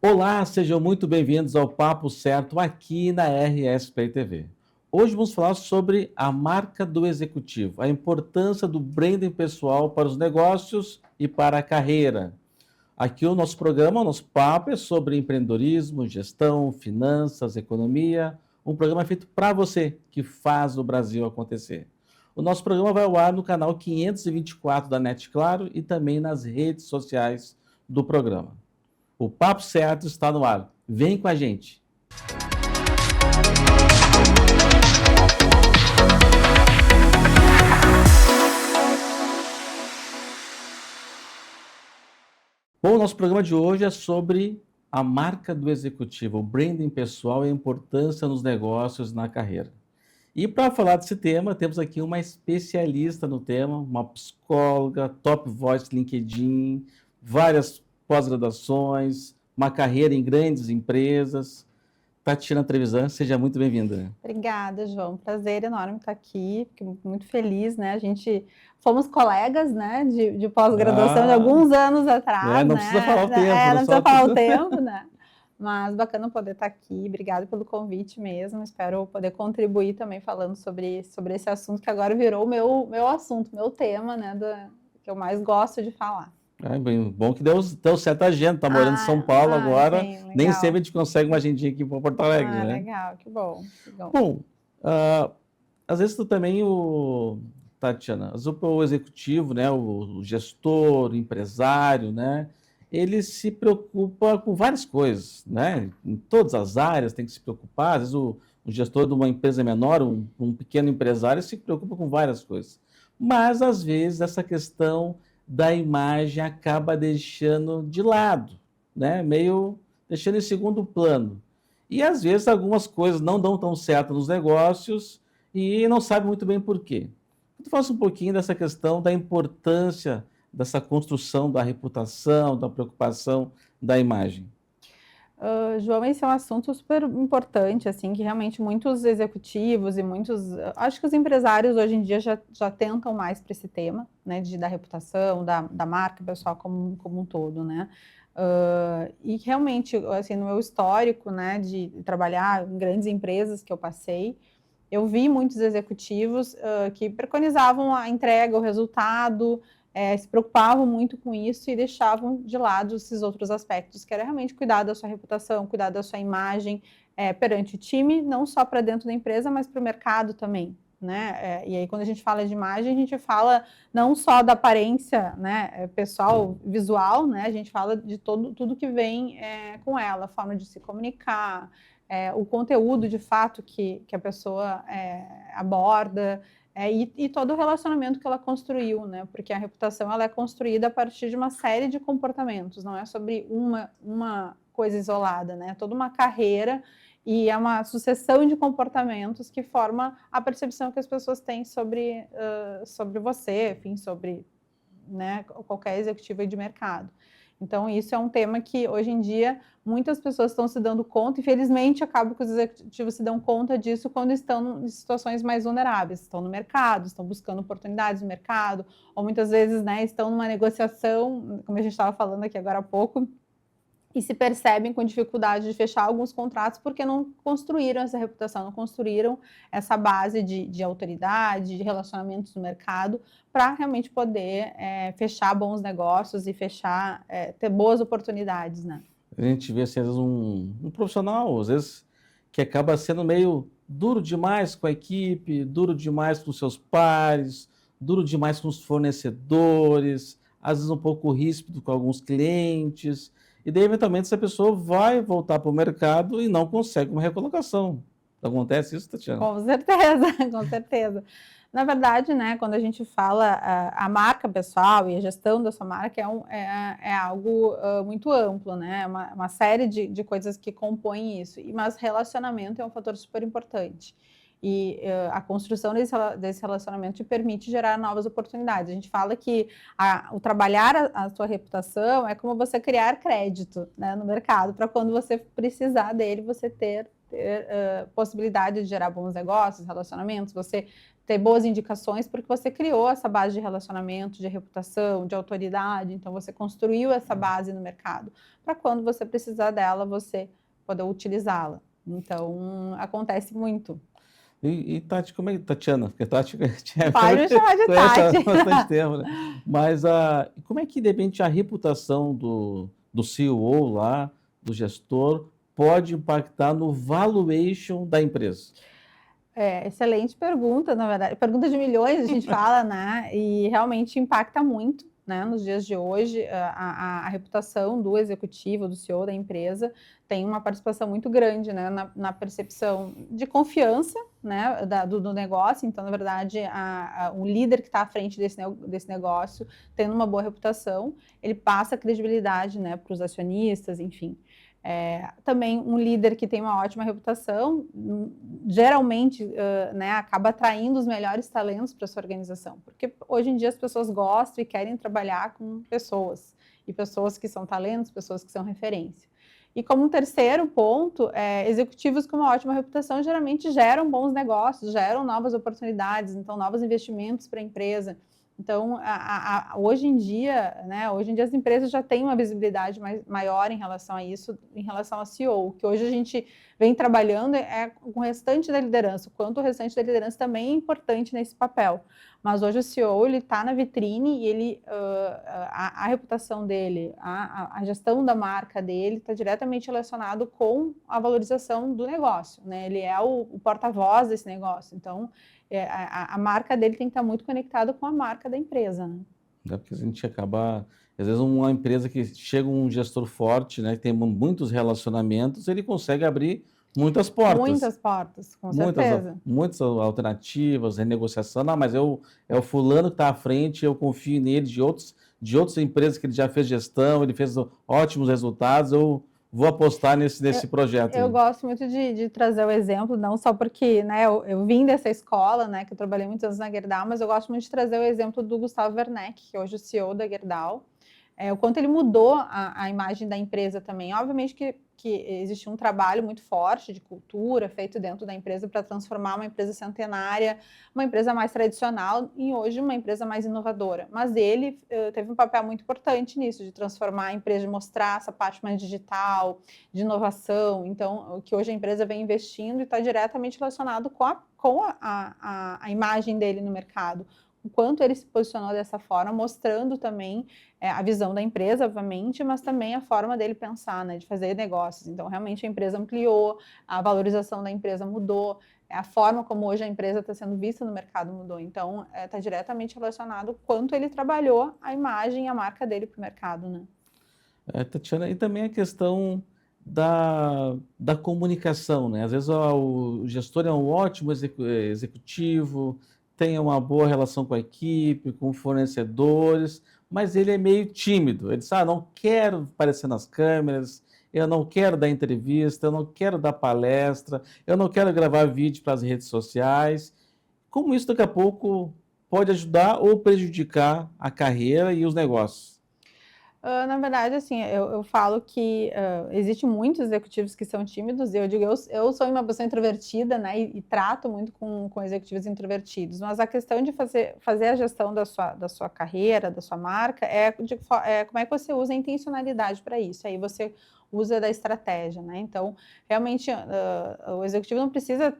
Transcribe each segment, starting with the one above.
Olá, sejam muito bem-vindos ao Papo Certo aqui na RS Play TV. Hoje vamos falar sobre a marca do executivo, a importância do branding pessoal para os negócios e para a carreira. Aqui o nosso programa, o nosso papo é sobre empreendedorismo, gestão, finanças, economia. Um programa feito para você que faz o Brasil acontecer. O nosso programa vai ao ar no canal 524 da NET Claro e também nas redes sociais do programa. O Papo Certo está no ar. Vem com a gente. Bom, o nosso programa de hoje é sobre a marca do executivo, o branding pessoal e a importância nos negócios e na carreira. E para falar desse tema, temos aqui uma especialista no tema, uma psicóloga, top voice LinkedIn, várias pós-graduações, uma carreira em grandes empresas. Tatiana Trevisan, seja muito bem-vinda. Obrigada, João. Prazer enorme estar aqui. Fico muito feliz, né? A gente fomos colegas, né, de pós-graduação de alguns anos atrás, não né? precisa falar o tempo. Não precisa falar o tempo, né? Mas bacana poder estar aqui. Obrigada pelo convite mesmo. Espero poder contribuir também falando sobre esse assunto que agora virou o meu assunto, meu tema, né, que eu mais gosto de falar. Bom que deu certo a agenda, tá morando em São Paulo agora, sim, nem sempre a gente consegue uma agendinha aqui para Porto Alegre, né? Legal, que bom. Bom, às vezes tu também, Tatiana, o executivo, né, o gestor, o empresário, né, ele se preocupa com várias coisas, né? Em todas as áreas tem que se preocupar. Às vezes o gestor de uma empresa menor, um pequeno empresário, se preocupa com várias coisas. Mas, às vezes, essa questão da imagem acaba deixando de lado, né? Meio deixando em segundo plano. E, às vezes, algumas coisas não dão tão certo nos negócios e não sabe muito bem por quê. Tu fala um pouquinho dessa questão da importância dessa construção da reputação, da preocupação da imagem. João, esse é um assunto super importante, assim, que realmente muitos executivos e acho que os empresários hoje em dia já tentam mais para esse tema, né, da reputação, da marca pessoal como um todo, né? E realmente, assim, no meu histórico, né, de trabalhar em grandes empresas que eu passei, eu vi muitos executivos que preconizavam a entrega, o resultado, se preocupavam muito com isso e deixavam de lado esses outros aspectos, que era realmente cuidar da sua reputação, cuidar da sua imagem perante o time, não só para dentro da empresa, mas para o mercado também, né? E aí, quando a gente fala de imagem, a gente fala não só da aparência, né, pessoal, visual, né? A gente fala de tudo que vem com ela, a forma de se comunicar, o conteúdo de fato que a pessoa aborda, e todo o relacionamento que ela construiu, né? Porque a reputação ela é construída a partir de uma série de comportamentos, não é sobre uma coisa isolada, né? É toda uma carreira e é uma sucessão de comportamentos que forma a percepção que as pessoas têm sobre você, enfim, sobre, né, qualquer executivo de mercado. Então, isso é um tema que, hoje em dia, muitas pessoas estão se dando conta, e felizmente acaba que os executivos se dão conta disso quando estão em situações mais vulneráveis, estão no mercado, estão buscando oportunidades no mercado, ou muitas vezes, né, estão numa negociação, como a gente estava falando aqui agora há pouco, e se percebem com dificuldade de fechar alguns contratos porque não construíram essa reputação, não construíram essa base de autoridade, de relacionamentos no mercado, para realmente poder fechar bons negócios e ter boas oportunidades, né? A gente vê, assim, às vezes, um profissional, às vezes, que acaba sendo meio duro demais com a equipe, duro demais com seus pares, duro demais com os fornecedores, às vezes um pouco ríspido com alguns clientes, e daí, eventualmente, essa pessoa vai voltar para o mercado e não consegue uma recolocação. Acontece isso, Tatiana? Com certeza, com certeza. Na verdade, né, quando a gente fala a marca pessoal e a gestão da sua marca é algo muito amplo, né? Uma série de coisas que compõem isso. Mas relacionamento é um fator super importante. E a construção desse relacionamento te permite gerar novas oportunidades. A gente fala que o trabalhar a sua reputação é como você criar crédito, né, no mercado, para quando você precisar dele, você ter possibilidade de gerar bons negócios, relacionamentos, você ter boas indicações, porque você criou essa base de relacionamento, de reputação, de autoridade, então você construiu essa base no mercado, para quando você precisar dela, você poder utilizá-la. Então, acontece muito. E Tati, como é que Tatiana? Porque Tati Pode me chamar de conhece há Tati. bastante tempo, né? Mas como é que de repente a reputação do CEO lá, do gestor, pode impactar no valuation da empresa? Excelente pergunta, na verdade. Pergunta de milhões, a gente fala, né? E realmente impacta muito, né? Nos dias de hoje, a reputação do executivo, do CEO da empresa, tem uma participação muito grande, né? Na percepção de confiança, né? Do negócio. Então, na verdade, um líder que está à frente desse negócio, tendo uma boa reputação, ele passa credibilidade, né? Para os acionistas, enfim. Também um líder que tem uma ótima reputação, geralmente, né, acaba atraindo os melhores talentos para sua organização, porque hoje em dia as pessoas gostam e querem trabalhar com pessoas, e pessoas que são talentos, pessoas que são referência. E como um terceiro ponto, executivos com uma ótima reputação geralmente geram bons negócios, geram novas oportunidades, então novos investimentos para a empresa. Então, hoje em dia, né, as empresas já têm uma visibilidade maior em relação a isso, em relação a CEO, que hoje a gente vem trabalhando com o restante da liderança, o quanto o restante da liderança também é importante nesse papel. Mas hoje o CEO, ele está na vitrine e a reputação dele, a gestão da marca dele está diretamente relacionado com a valorização do negócio, né? Ele é o porta-voz desse negócio, então a marca dele tem que estar muito conectada com a marca da empresa, né? Porque a gente acaba, às vezes, uma empresa que chega um gestor forte, né, que tem muitos relacionamentos, ele consegue abrir muitas portas. Muitas portas, com certeza. Muitas alternativas, renegociação. Não, mas é o fulano que está à frente, eu confio nele, de outras empresas que ele já fez gestão, ele fez ótimos resultados, eu vou apostar nesse projeto. Eu gosto muito de trazer o exemplo, não só porque, né, eu vim dessa escola, né, que eu trabalhei muitos anos na Gerdau, mas eu gosto muito de trazer o exemplo do Gustavo Werneck, que hoje é o CEO da Gerdau, o quanto ele mudou a imagem da empresa também. Obviamente que existe um trabalho muito forte de cultura feito dentro da empresa para transformar uma empresa centenária, uma empresa mais tradicional, em hoje uma empresa mais inovadora. Mas ele teve um papel muito importante nisso, de transformar a empresa, de mostrar essa parte mais digital, de inovação. Então, o que hoje a empresa vem investindo e está diretamente relacionado com a imagem dele no mercado. O quanto ele se posicionou dessa forma, mostrando também a visão da empresa, obviamente, mas também a forma dele pensar, né, de fazer negócios. Então, realmente, a empresa ampliou, a valorização da empresa mudou, a forma como hoje a empresa está sendo vista no mercado mudou. Então, está diretamente relacionado o quanto ele trabalhou a imagem e a marca dele para o mercado, né? Tatiana, e também a questão da comunicação, né? Às vezes o gestor é um ótimo executivo, tem uma boa relação com a equipe, com fornecedores, mas ele é meio tímido. Ele diz, não quero aparecer nas câmeras, eu não quero dar entrevista, eu não quero dar palestra, eu não quero gravar vídeo para as redes sociais. Como isso daqui a pouco pode ajudar ou prejudicar a carreira e os negócios? Na verdade, assim, eu falo que existem muitos executivos que são tímidos, e eu digo, eu sou uma pessoa introvertida, né, e trato muito com executivos introvertidos, mas a questão de fazer a gestão da sua carreira, da sua marca, como é que você usa a intencionalidade para isso, aí você usa da estratégia, né? Então, realmente, o executivo não precisa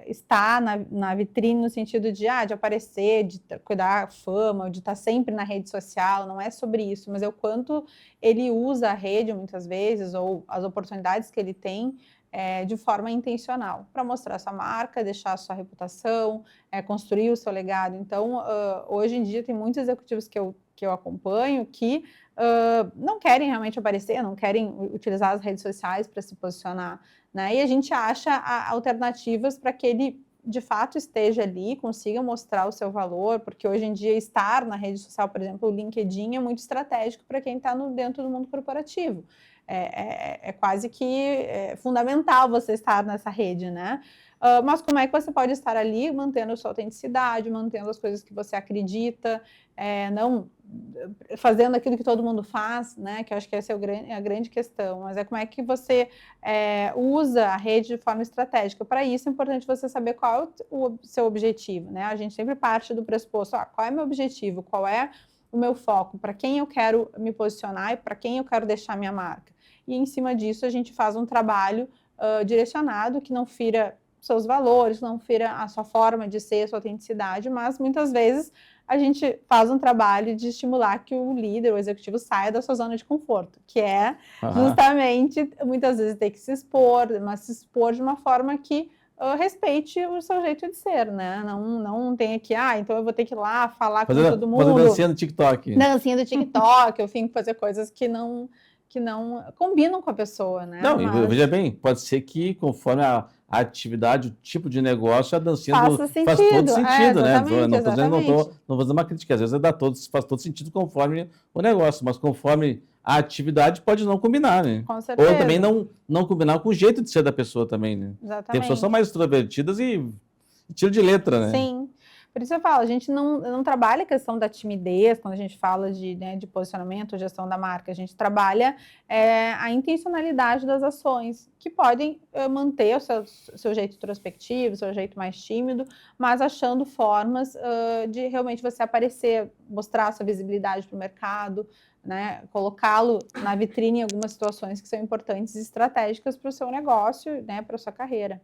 estar na vitrine no sentido de aparecer, de cuidar da fama, de estar sempre na rede social, não é sobre isso, mas é o quanto ele usa a rede, muitas vezes, ou as oportunidades que ele tem, de forma intencional, para mostrar sua marca, deixar a sua reputação, construir o seu legado. Então, hoje em dia, tem muitos executivos que eu acompanho que não querem realmente aparecer, não querem utilizar as redes sociais para se posicionar, né? E a gente acha alternativas para que ele, de fato, esteja ali, consiga mostrar o seu valor, porque hoje em dia estar na rede social, por exemplo, o LinkedIn é muito estratégico para quem está dentro do mundo corporativo. É quase que fundamental você estar nessa rede, né? Mas como é que você pode estar ali mantendo a sua autenticidade, mantendo as coisas que você acredita, não fazendo aquilo que todo mundo faz, né? Que eu acho que essa é a grande questão. Mas é como é que você usa a rede de forma estratégica. Para isso é importante você saber qual é o seu objetivo, né? A gente sempre parte do pressuposto, qual é meu objetivo, qual é o meu foco, para quem eu quero me posicionar e para quem eu quero deixar minha marca. E em cima disso a gente faz um trabalho direcionado que não fira seus valores, não fira a sua forma de ser, a sua autenticidade, mas muitas vezes a gente faz um trabalho de estimular que o líder, o executivo, saia da sua zona de conforto, que é justamente, muitas vezes, ter que se expor, mas se expor de uma forma que respeite o seu jeito de ser, né? Não tenha que, então eu vou ter que ir lá falar com todo mundo. Fazer dancinha no TikTok. Dancinha do TikTok, eu tenho que fazer coisas que não combinam com a pessoa, né? Não, veja bem, pode ser que conforme a atividade, o tipo de negócio, a dancinha faz todo sentido, né? Não vou fazer uma crítica, às vezes faz todo sentido conforme o negócio, mas conforme a atividade pode não combinar, né? Com certeza. Ou também não combinar com o jeito de ser da pessoa também, né? Exatamente. Tem pessoas que são mais extrovertidas e tiro de letra, né? Sim. Por isso eu falo, a gente não trabalha a questão da timidez, quando a gente fala de posicionamento, gestão da marca, a gente trabalha a intencionalidade das ações, que podem manter o seu jeito introspectivo, o seu jeito mais tímido, mas achando formas de realmente você aparecer, mostrar a sua visibilidade para o mercado, né, colocá-lo na vitrine em algumas situações que são importantes e estratégicas para o seu negócio, né, para a sua carreira.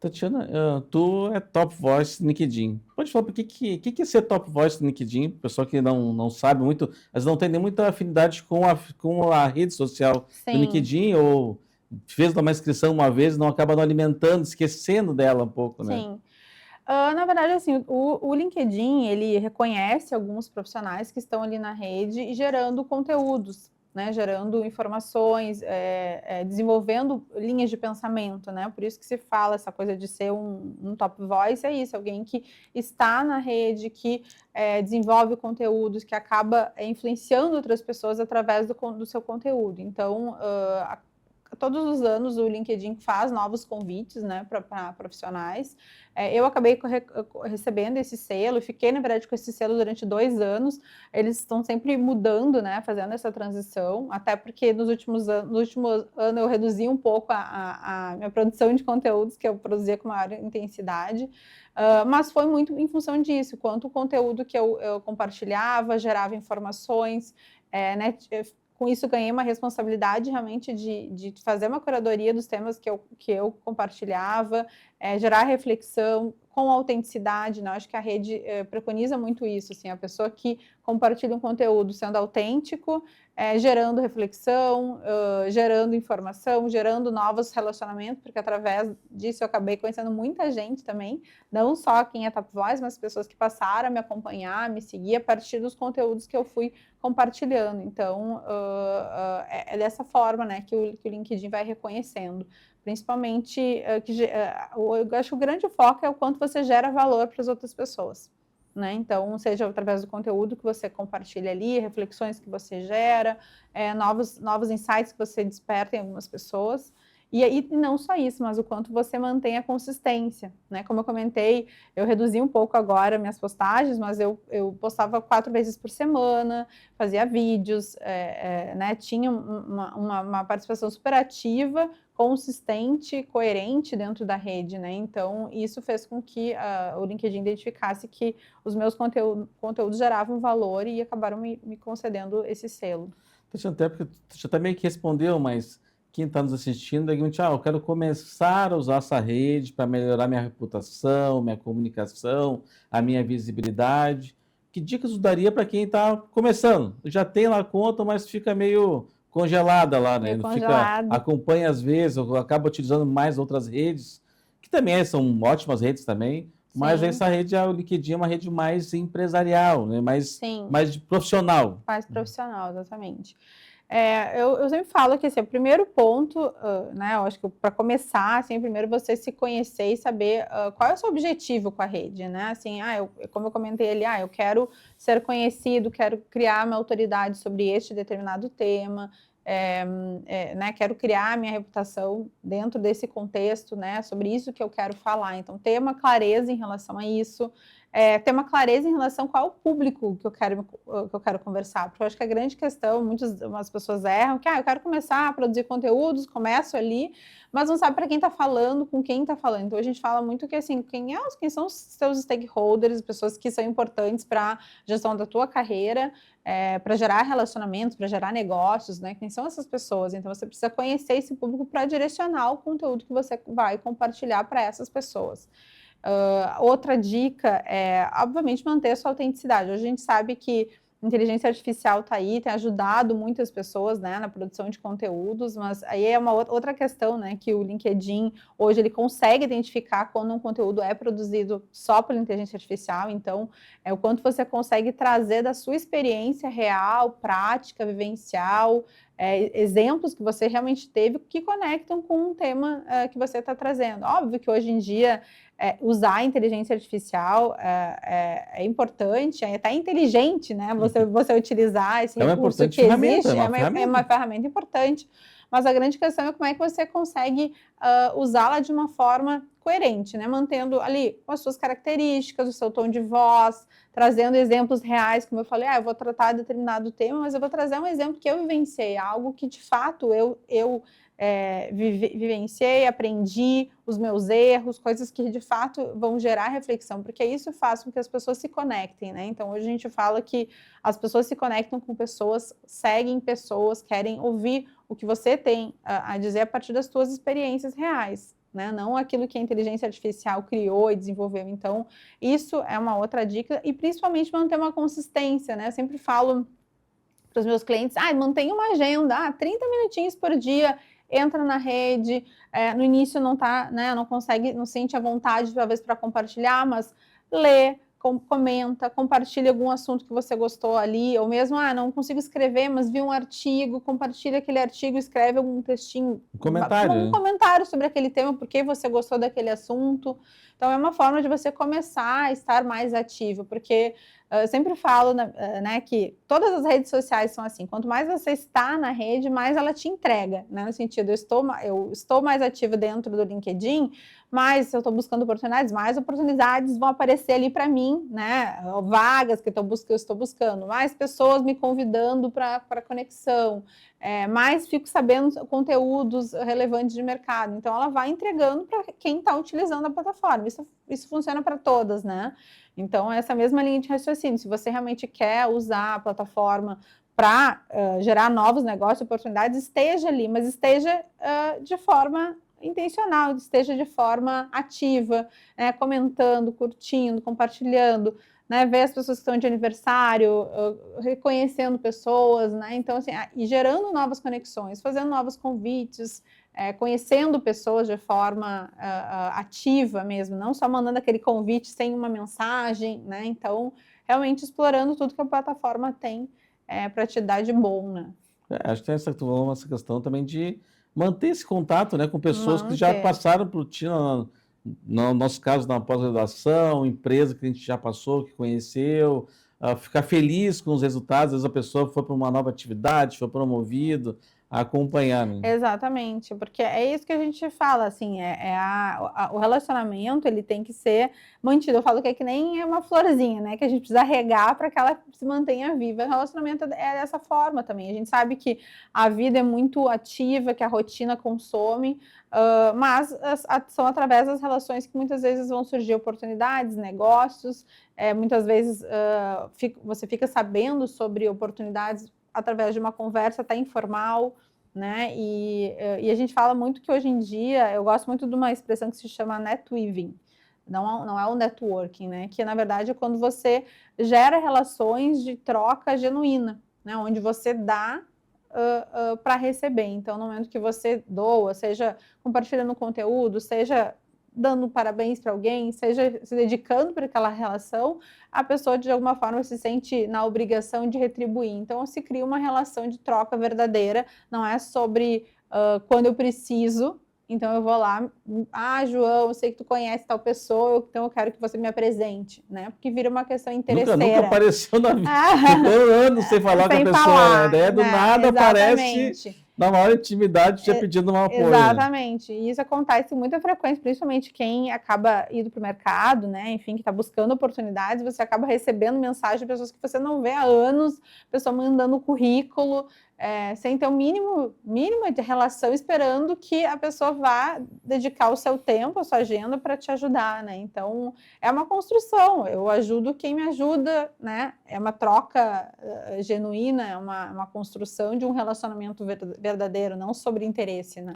Tatiana, tu é top voice no LinkedIn. Pode falar, o que é ser top voice no LinkedIn? Pessoal que não sabe muito, mas não tem nem muita afinidade com a rede social do LinkedIn, ou fez uma inscrição uma vez, não acaba não alimentando, esquecendo dela um pouco, né? Sim. Na verdade, assim, o LinkedIn, ele reconhece alguns profissionais que estão ali na rede e gerando conteúdos, né, gerando informações, desenvolvendo linhas de pensamento, né, por isso que se fala essa coisa de ser um top voice, é isso, alguém que está na rede, que desenvolve conteúdos, que acaba influenciando outras pessoas através do seu conteúdo. Então, todos os anos o LinkedIn faz novos convites, né, para profissionais. Eu acabei recebendo esse selo, fiquei, na verdade, com esse selo durante 2 anos. Eles estão sempre mudando, né, fazendo essa transição, até porque no último ano eu reduzi um pouco a minha produção de conteúdos, que eu produzia com maior intensidade, mas foi muito em função disso, quanto o conteúdo que eu compartilhava, gerava informações, né, com isso ganhei uma responsabilidade realmente de fazer uma curadoria dos temas que eu compartilhava, gerar reflexão com autenticidade, né? Acho que a rede preconiza muito isso, assim, a pessoa que compartilha um conteúdo sendo autêntico, gerando reflexão, gerando informação, gerando novos relacionamentos, porque através disso eu acabei conhecendo muita gente também, não só quem é Top Voice, mas pessoas que passaram a me acompanhar, me seguir a partir dos conteúdos que eu fui compartilhando. Então, é dessa forma, né, que o LinkedIn vai reconhecendo. Principalmente, eu acho que o grande foco é o quanto você gera valor para as outras pessoas, né? Então, seja através do conteúdo que você compartilha ali, reflexões que você gera, novos insights que você desperta em algumas pessoas. E não só isso, mas o quanto você mantém a consistência, né? Como eu comentei, eu reduzi um pouco agora minhas postagens, mas eu postava 4 vezes por semana, fazia vídeos, né? Tinha uma participação super ativa, consistente, coerente dentro da rede, né? Então, isso fez com que o LinkedIn identificasse que os meus conteúdos geravam valor e acabaram me concedendo esse selo. Até porque você também que respondeu, mas quem está nos assistindo, eu quero começar a usar essa rede para melhorar minha reputação, minha comunicação, a minha visibilidade. Que dicas você daria para quem está começando? Já tem lá a conta, mas fica meio congelada lá, né? Acompanha às vezes, ou acaba utilizando mais outras redes, que também são ótimas redes também, mas essa rede, o LinkedIn, é uma rede mais empresarial, né? mais profissional. Mais profissional, exatamente. Eu sempre falo que assim, o primeiro ponto, né, eu acho que para começar, assim, primeiro você se conhecer e saber qual é o seu objetivo com a rede, né? Assim, como eu comentei ali, eu quero ser conhecido, quero criar uma autoridade sobre este determinado tema, né, quero criar minha reputação dentro desse contexto, né, sobre isso que eu quero falar. Então, ter uma clareza em relação a isso. ter uma clareza em relação a qual é o público que eu quero conversar, porque eu acho que a grande questão, umas pessoas erram, que eu quero começar a produzir conteúdos, começo ali, mas não sabe para quem está falando, com quem está falando. Então a gente fala muito que assim, quem são os seus stakeholders, pessoas que são importantes para a gestão da tua carreira, para gerar relacionamentos, para gerar negócios, né? Quem são essas pessoas? Então você precisa conhecer esse público para direcionar o conteúdo que você vai compartilhar para essas pessoas. Outra dica é, obviamente, manter a sua autenticidade. Hoje a gente sabe que inteligência artificial está aí, tem ajudado muitas pessoas, né, na produção de conteúdos, mas aí é uma outra questão, né, que o LinkedIn hoje ele consegue identificar quando um conteúdo é produzido só pela inteligência artificial, então é o quanto você consegue trazer da sua experiência real, prática, vivencial, exemplos que você realmente teve que conectam com um tema que você está trazendo. Óbvio que hoje em dia usar a inteligência artificial é importante, é até inteligente, né? Você utilizar esse recurso que existe, é uma ferramenta importante. Mas a grande questão é como é que você consegue usá-la de uma forma coerente, né? Mantendo ali as suas características, o seu tom de voz, trazendo exemplos reais, como eu falei, eu vou tratar determinado tema, mas eu vou trazer um exemplo que eu vivenciei, algo que de fato eu vivenciei, aprendi, os meus erros, coisas que de fato vão gerar reflexão, porque isso faz com que as pessoas se conectem, né? Então hoje a gente fala que as pessoas se conectam com pessoas, seguem pessoas, querem ouvir o que você tem a dizer a partir das suas experiências reais, né? Não aquilo que a inteligência artificial criou e desenvolveu. Então isso é uma outra dica, e principalmente manter uma consistência, né? Eu sempre falo para os meus clientes, mantenha uma agenda, 30 minutinhos por dia, entra na rede, no início não tá, né, não consegue, não sente a vontade talvez para compartilhar, mas lê, comenta, compartilha algum assunto que você gostou ali, ou mesmo, não consigo escrever, mas vi um artigo, compartilha aquele artigo, escreve algum textinho, um comentário sobre aquele tema, porque você gostou daquele assunto. Então é uma forma de você começar a estar mais ativo, porque eu sempre falo, né, que todas as redes sociais são assim, quanto mais você está na rede, mais ela te entrega, né, no sentido, eu estou mais ativa dentro do LinkedIn, mas se eu estou buscando oportunidades, mais oportunidades vão aparecer ali para mim, né, vagas que eu estou buscando, mais pessoas me convidando para conexão, mais fico sabendo conteúdos relevantes de mercado, então ela vai entregando para quem está utilizando a plataforma, isso funciona para todas, né. Então, essa mesma linha de raciocínio, se você realmente quer usar a plataforma para gerar novos negócios, oportunidades, esteja ali, mas esteja de forma intencional, esteja de forma ativa, comentando, curtindo, compartilhando, né, ver as pessoas que estão de aniversário, reconhecendo pessoas, né, então assim, e gerando novas conexões, fazendo novos convites, conhecendo pessoas de forma ativa mesmo, não só mandando aquele convite sem uma mensagem, né? Então, realmente explorando tudo que a plataforma tem para te dar de bom, né? Acho que tem essa questão também de manter esse contato, né, com pessoas que já passaram por ti, no nosso caso, na pós-graduação, empresa que a gente já passou, que conheceu, ficar feliz com os resultados, às vezes a pessoa foi para uma nova atividade, foi promovido, acompanhar. Né? Exatamente, porque é isso que a gente fala, assim, o relacionamento, ele tem que ser mantido. Eu falo que é que nem uma florzinha, né, que a gente precisa regar para que ela se mantenha viva. O relacionamento é dessa forma também. A gente sabe que a vida é muito ativa, que a rotina consome, mas são através das relações que muitas vezes vão surgir oportunidades, negócios, muitas vezes você fica sabendo sobre oportunidades através de uma conversa até informal, né? E a gente fala muito que hoje em dia, eu gosto muito de uma expressão que se chama netweaving, não é o networking, né? Que na verdade é quando você gera relações de troca genuína, né? Onde você dá para receber. Então, no momento que você doa, seja compartilhando conteúdo, seja dando parabéns para alguém, seja se dedicando para aquela relação, a pessoa de alguma forma se sente na obrigação de retribuir. Então se cria uma relação de troca verdadeira, não é sobre quando eu preciso, então eu vou lá, João, eu sei que tu conhece tal pessoa, então eu quero que você me apresente, né? Porque vira uma questão interesseira. Nunca apareceu na vida, ficou anos sem falar com a pessoa, né? Do nada exatamente. aparece na maior intimidade, já pedindo um apoio. Exatamente. E isso acontece com muita frequência, principalmente quem acaba indo para o mercado, né? Enfim, que está buscando oportunidades, você acaba recebendo mensagem de pessoas que você não vê há anos, pessoa mandando currículo, sem ter o mínimo de relação, esperando que a pessoa vá dedicar o seu tempo, a sua agenda para te ajudar, né? Então, é uma construção. Eu ajudo quem me ajuda, né? É uma troca genuína, é uma construção de um relacionamento verdadeiro, não sobre interesse, né?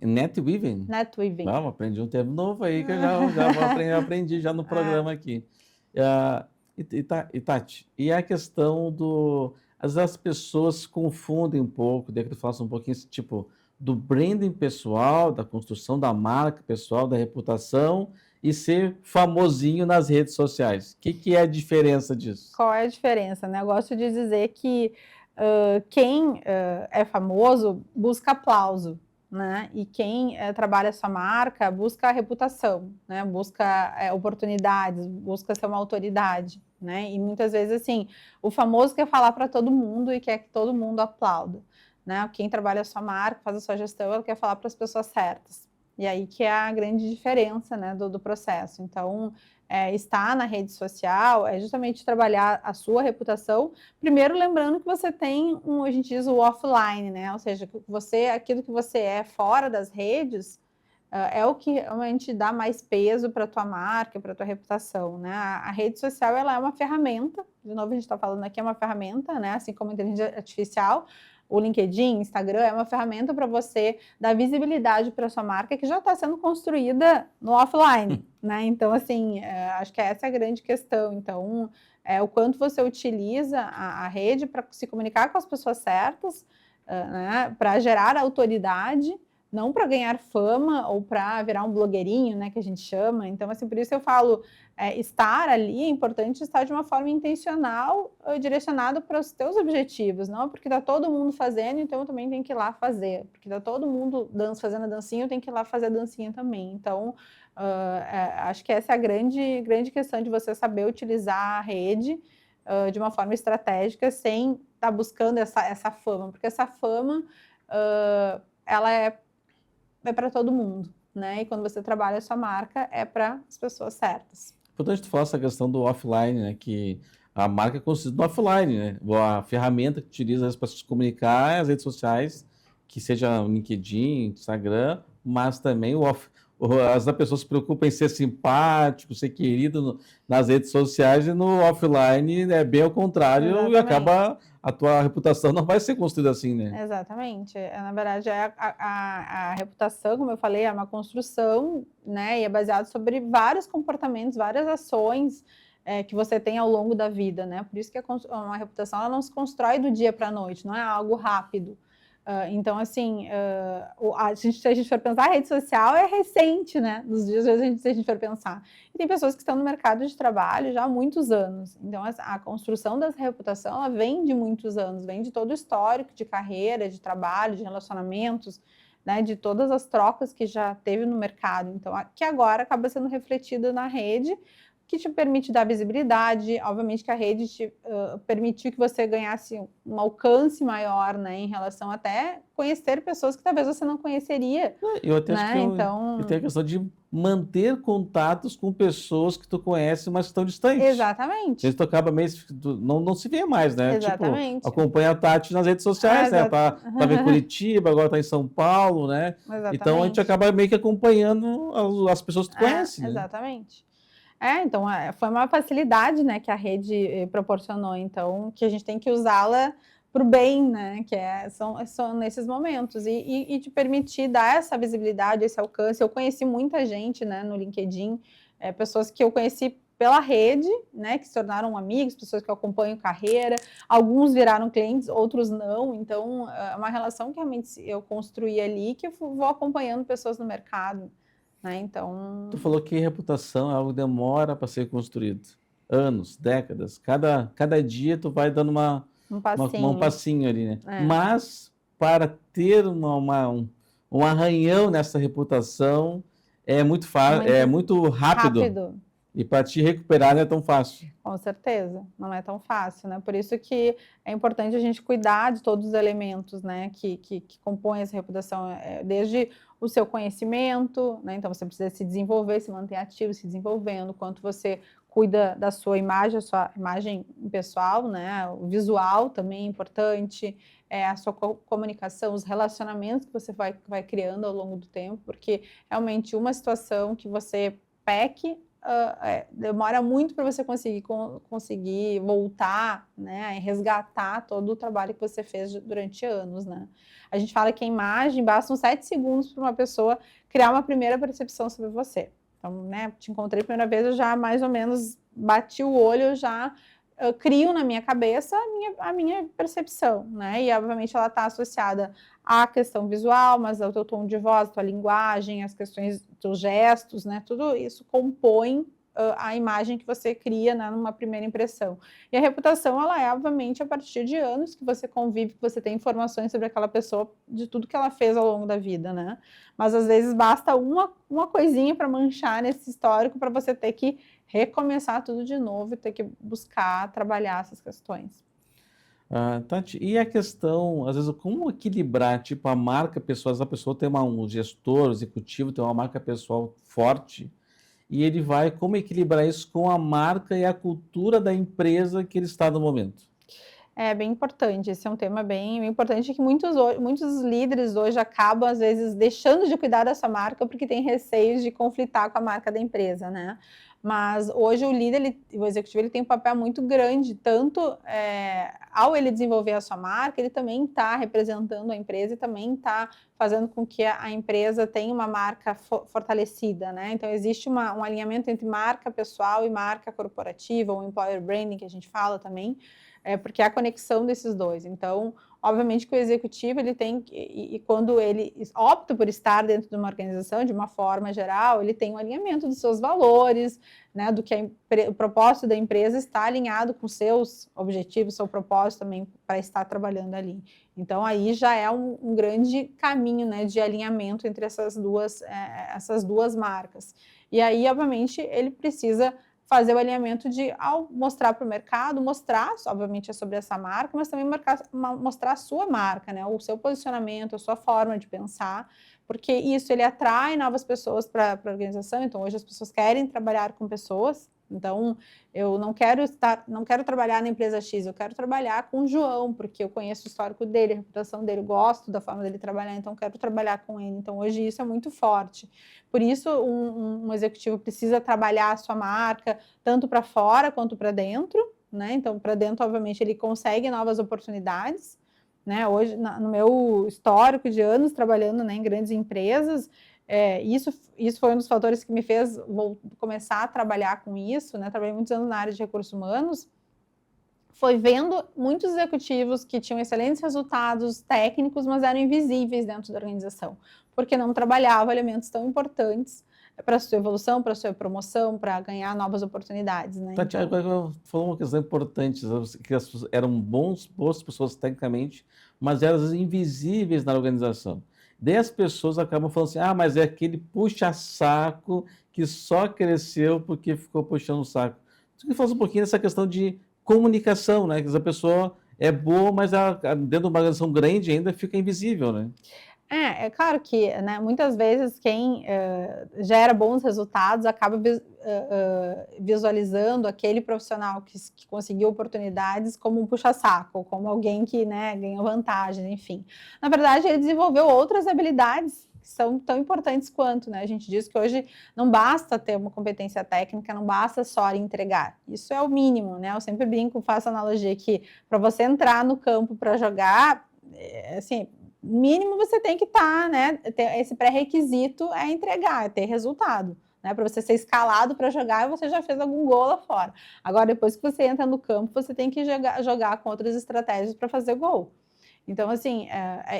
Netweaving? Netweaving. Vamos, aprendi um termo novo aí que eu já aprendi já no programa aqui. E Tati, e a questão às vezes as pessoas se confundem um pouco, daí que tu falasse um pouquinho esse tipo do branding pessoal, da construção da marca pessoal, da reputação e ser famosinho nas redes sociais. O que é a diferença disso? Qual é a diferença, né? Eu gosto de dizer que quem é famoso busca aplauso, né? E quem trabalha a sua marca busca a reputação, né? Busca oportunidades, busca ser uma autoridade, né? E muitas vezes, assim, o famoso quer falar para todo mundo e quer que todo mundo aplauda, né? Quem trabalha a sua marca, faz a sua gestão, ela quer falar para as pessoas certas. E aí que é a grande diferença, né, do processo. Então, estar na rede social é justamente trabalhar a sua reputação, primeiro lembrando que você tem a gente diz o offline, né? Ou seja, aquilo que você é fora das redes é o que realmente dá mais peso para a tua marca, para a tua reputação, né? A rede social, ela é uma ferramenta, de novo a gente está falando aqui, é uma ferramenta, né? Assim como a inteligência artificial, o LinkedIn, Instagram, é uma ferramenta para você dar visibilidade para a sua marca que já está sendo construída no offline, né? Então, assim, acho que essa é a grande questão. Então, o quanto você utiliza a rede para se comunicar com as pessoas certas, né? Para gerar autoridade, não para ganhar fama ou para virar um blogueirinho, né, que a gente chama. Então, assim, por isso eu falo, estar ali é importante estar de uma forma intencional, direcionado para os teus objetivos, não porque está todo mundo fazendo, então eu também tenho que ir lá fazer, porque está todo mundo fazendo a dancinha, eu tenho que ir lá fazer a dancinha também. Então, acho que essa é a grande questão de você saber utilizar a rede de uma forma estratégica, sem estar buscando essa fama, porque essa fama, ela é para todo mundo, né? E quando você trabalha a sua marca, é para as pessoas certas. Importante tu falar essa questão do offline, né? Que a marca consiste no offline, né? A ferramenta que utiliza para se comunicar é as redes sociais, que seja o LinkedIn, Instagram, mas também as pessoas se preocupam em ser simpático, ser querido nas redes sociais, e no offline é bem ao contrário. Exatamente. E acaba a tua reputação não vai ser construída assim, né? Exatamente. Na verdade, a reputação, como eu falei, é uma construção, né? E é baseado sobre vários comportamentos, várias ações que você tem ao longo da vida, né? Por isso que uma reputação ela não se constrói do dia para a noite, não é algo rápido. Então, assim, se a gente for pensar, a rede social é recente, né? Nos dias de hoje, se a gente for pensar. E tem pessoas que estão no mercado de trabalho já há muitos anos. Então, a construção dessa reputação, ela vem de muitos anos, vem de todo o histórico de carreira, de trabalho, de relacionamentos, né? De todas as trocas que já teve no mercado. Então, que agora acaba sendo refletida na rede, que te permite dar visibilidade, obviamente que a rede te permitiu que você ganhasse um alcance maior, né, em relação até conhecer pessoas que talvez você não conheceria. Eu até acho que então... tem a questão de manter contatos com pessoas que tu conhece, mas que estão distantes. Exatamente. Tu acaba meio não se vê mais, né? Exatamente. Tipo, acompanha a Tati nas redes sociais, né? Tava em Curitiba, agora tá em São Paulo, né? Exatamente. Então a gente acaba meio que acompanhando as pessoas que tu conhece, né? Exatamente. Então, foi uma facilidade, né, que a rede proporcionou, então, que a gente tem que usá-la para o bem, né, que são nesses momentos, e te permitir dar essa visibilidade, esse alcance. Eu conheci muita gente, né, no LinkedIn, pessoas que eu conheci pela rede, né, que se tornaram amigos, pessoas que eu acompanho carreira, alguns viraram clientes, outros não, então, é uma relação que realmente eu construí ali, que eu vou acompanhando pessoas no mercado. Né? Então... Tu falou que reputação é algo que demora para ser construído. Anos, décadas. Cada dia tu vai dando um passinho ali, né? Mas para ter um arranhão nessa reputação é muito rápido. E para te recuperar não é tão fácil. Com certeza, não é tão fácil, né? Por isso que é importante a gente cuidar de todos os elementos, né, que compõem essa reputação, desde o seu conhecimento, né? Então você precisa se desenvolver, se manter ativo, se desenvolvendo, quanto você cuida da sua imagem, a sua imagem pessoal, né? O visual também é importante, a sua comunicação, os relacionamentos que você vai criando ao longo do tempo, porque realmente uma situação que você peque demora muito para você conseguir voltar, né, e resgatar todo o trabalho que você fez durante anos, né? A gente fala que a imagem bastam 7 segundos para uma pessoa criar uma primeira percepção sobre você. Então, né, te encontrei a primeira vez, eu já mais ou menos bati o olho, eu já crio na minha cabeça a minha percepção, né? E obviamente ela está associada à questão visual, mas ao teu tom de voz, tua linguagem, as questões dos gestos, né? Tudo isso compõe a imagem que você cria, né, numa primeira impressão. E a reputação, ela é, obviamente, a partir de anos que você convive, que você tem informações sobre aquela pessoa, de tudo que ela fez ao longo da vida, né? Mas às vezes basta uma coisinha para manchar nesse histórico para você ter que recomeçar tudo de novo e ter que buscar trabalhar essas questões. Tati, e a questão, às vezes, como equilibrar, tipo, a marca pessoal, a pessoa tem um gestor executivo, tem uma marca pessoal forte, e ele vai, como equilibrar isso com a marca e a cultura da empresa que ele está no momento? É bem importante, esse é um tema bem importante que muitos líderes hoje acabam, às vezes, deixando de cuidar dessa marca porque tem receios de conflitar com a marca da empresa, né? Mas hoje o líder, o executivo, ele tem um papel muito grande, tanto ao ele desenvolver a sua marca, ele também está representando a empresa e também está fazendo com que a empresa tenha uma marca fortalecida, né? Então existe um alinhamento entre marca pessoal e marca corporativa, ou employer branding, que a gente fala também, porque é a conexão desses dois. Então, obviamente que o executivo, ele tem, e quando ele opta por estar dentro de uma organização, de uma forma geral, ele tem um alinhamento dos seus valores, né, do que o propósito da empresa está alinhado com seus objetivos, seu propósito também para estar trabalhando ali. Então, aí já é um grande caminho, né, de alinhamento entre essas duas marcas. E aí, obviamente, ele precisa fazer o alinhamento ao mostrar para o mercado, mostrar, obviamente, é sobre essa marca, mas também mostrar a sua marca, né? O seu posicionamento, a sua forma de pensar, porque isso ele atrai novas pessoas para a organização. Então, hoje as pessoas querem trabalhar com pessoas. Então, eu não quero trabalhar na empresa X, eu quero trabalhar com o João, porque eu conheço o histórico dele, a reputação dele, gosto da forma dele trabalhar, então quero trabalhar com ele. Então, hoje isso é muito forte. Por isso, um executivo precisa trabalhar a sua marca, tanto para fora quanto para dentro, né? Então, para dentro, obviamente, ele consegue novas oportunidades, né? Hoje, no meu histórico de anos trabalhando, né, em grandes empresas, isso foi um dos fatores que me fez começar a trabalhar com isso, né? Trabalhei muitos anos na área de recursos humanos, foi vendo muitos executivos que tinham excelentes resultados técnicos, mas eram invisíveis dentro da organização, porque não trabalhavam elementos tão importantes para a sua evolução, para a sua promoção, para ganhar novas oportunidades, né? Tati, agora falou uma questão importante, que as pessoas eram boas pessoas tecnicamente, mas eram invisíveis na organização. Daí as pessoas acabam falando assim, mas é aquele puxa-saco que só cresceu porque ficou puxando o saco. Você que fala um pouquinho dessa questão de comunicação, né? Que a pessoa é boa, mas dentro de uma organização grande ainda fica invisível, né? É claro que, né, muitas vezes quem gera bons resultados acaba visualizando aquele profissional que conseguiu oportunidades como um puxa-saco, como alguém que, né, ganhou vantagens, enfim. Na verdade, ele desenvolveu outras habilidades que são tão importantes quanto, né? A gente diz que hoje não basta ter uma competência técnica, não basta só entregar. Isso é o mínimo, né? Eu sempre brinco, faço analogia que para você entrar no campo para jogar, assim, mínimo você tem que estar, né? Esse pré-requisito é entregar, é ter resultado, né? Para você ser escalado para jogar, você já fez algum gol lá fora. Agora, depois que você entra no campo, você tem que jogar com outras estratégias para fazer gol. Então, assim,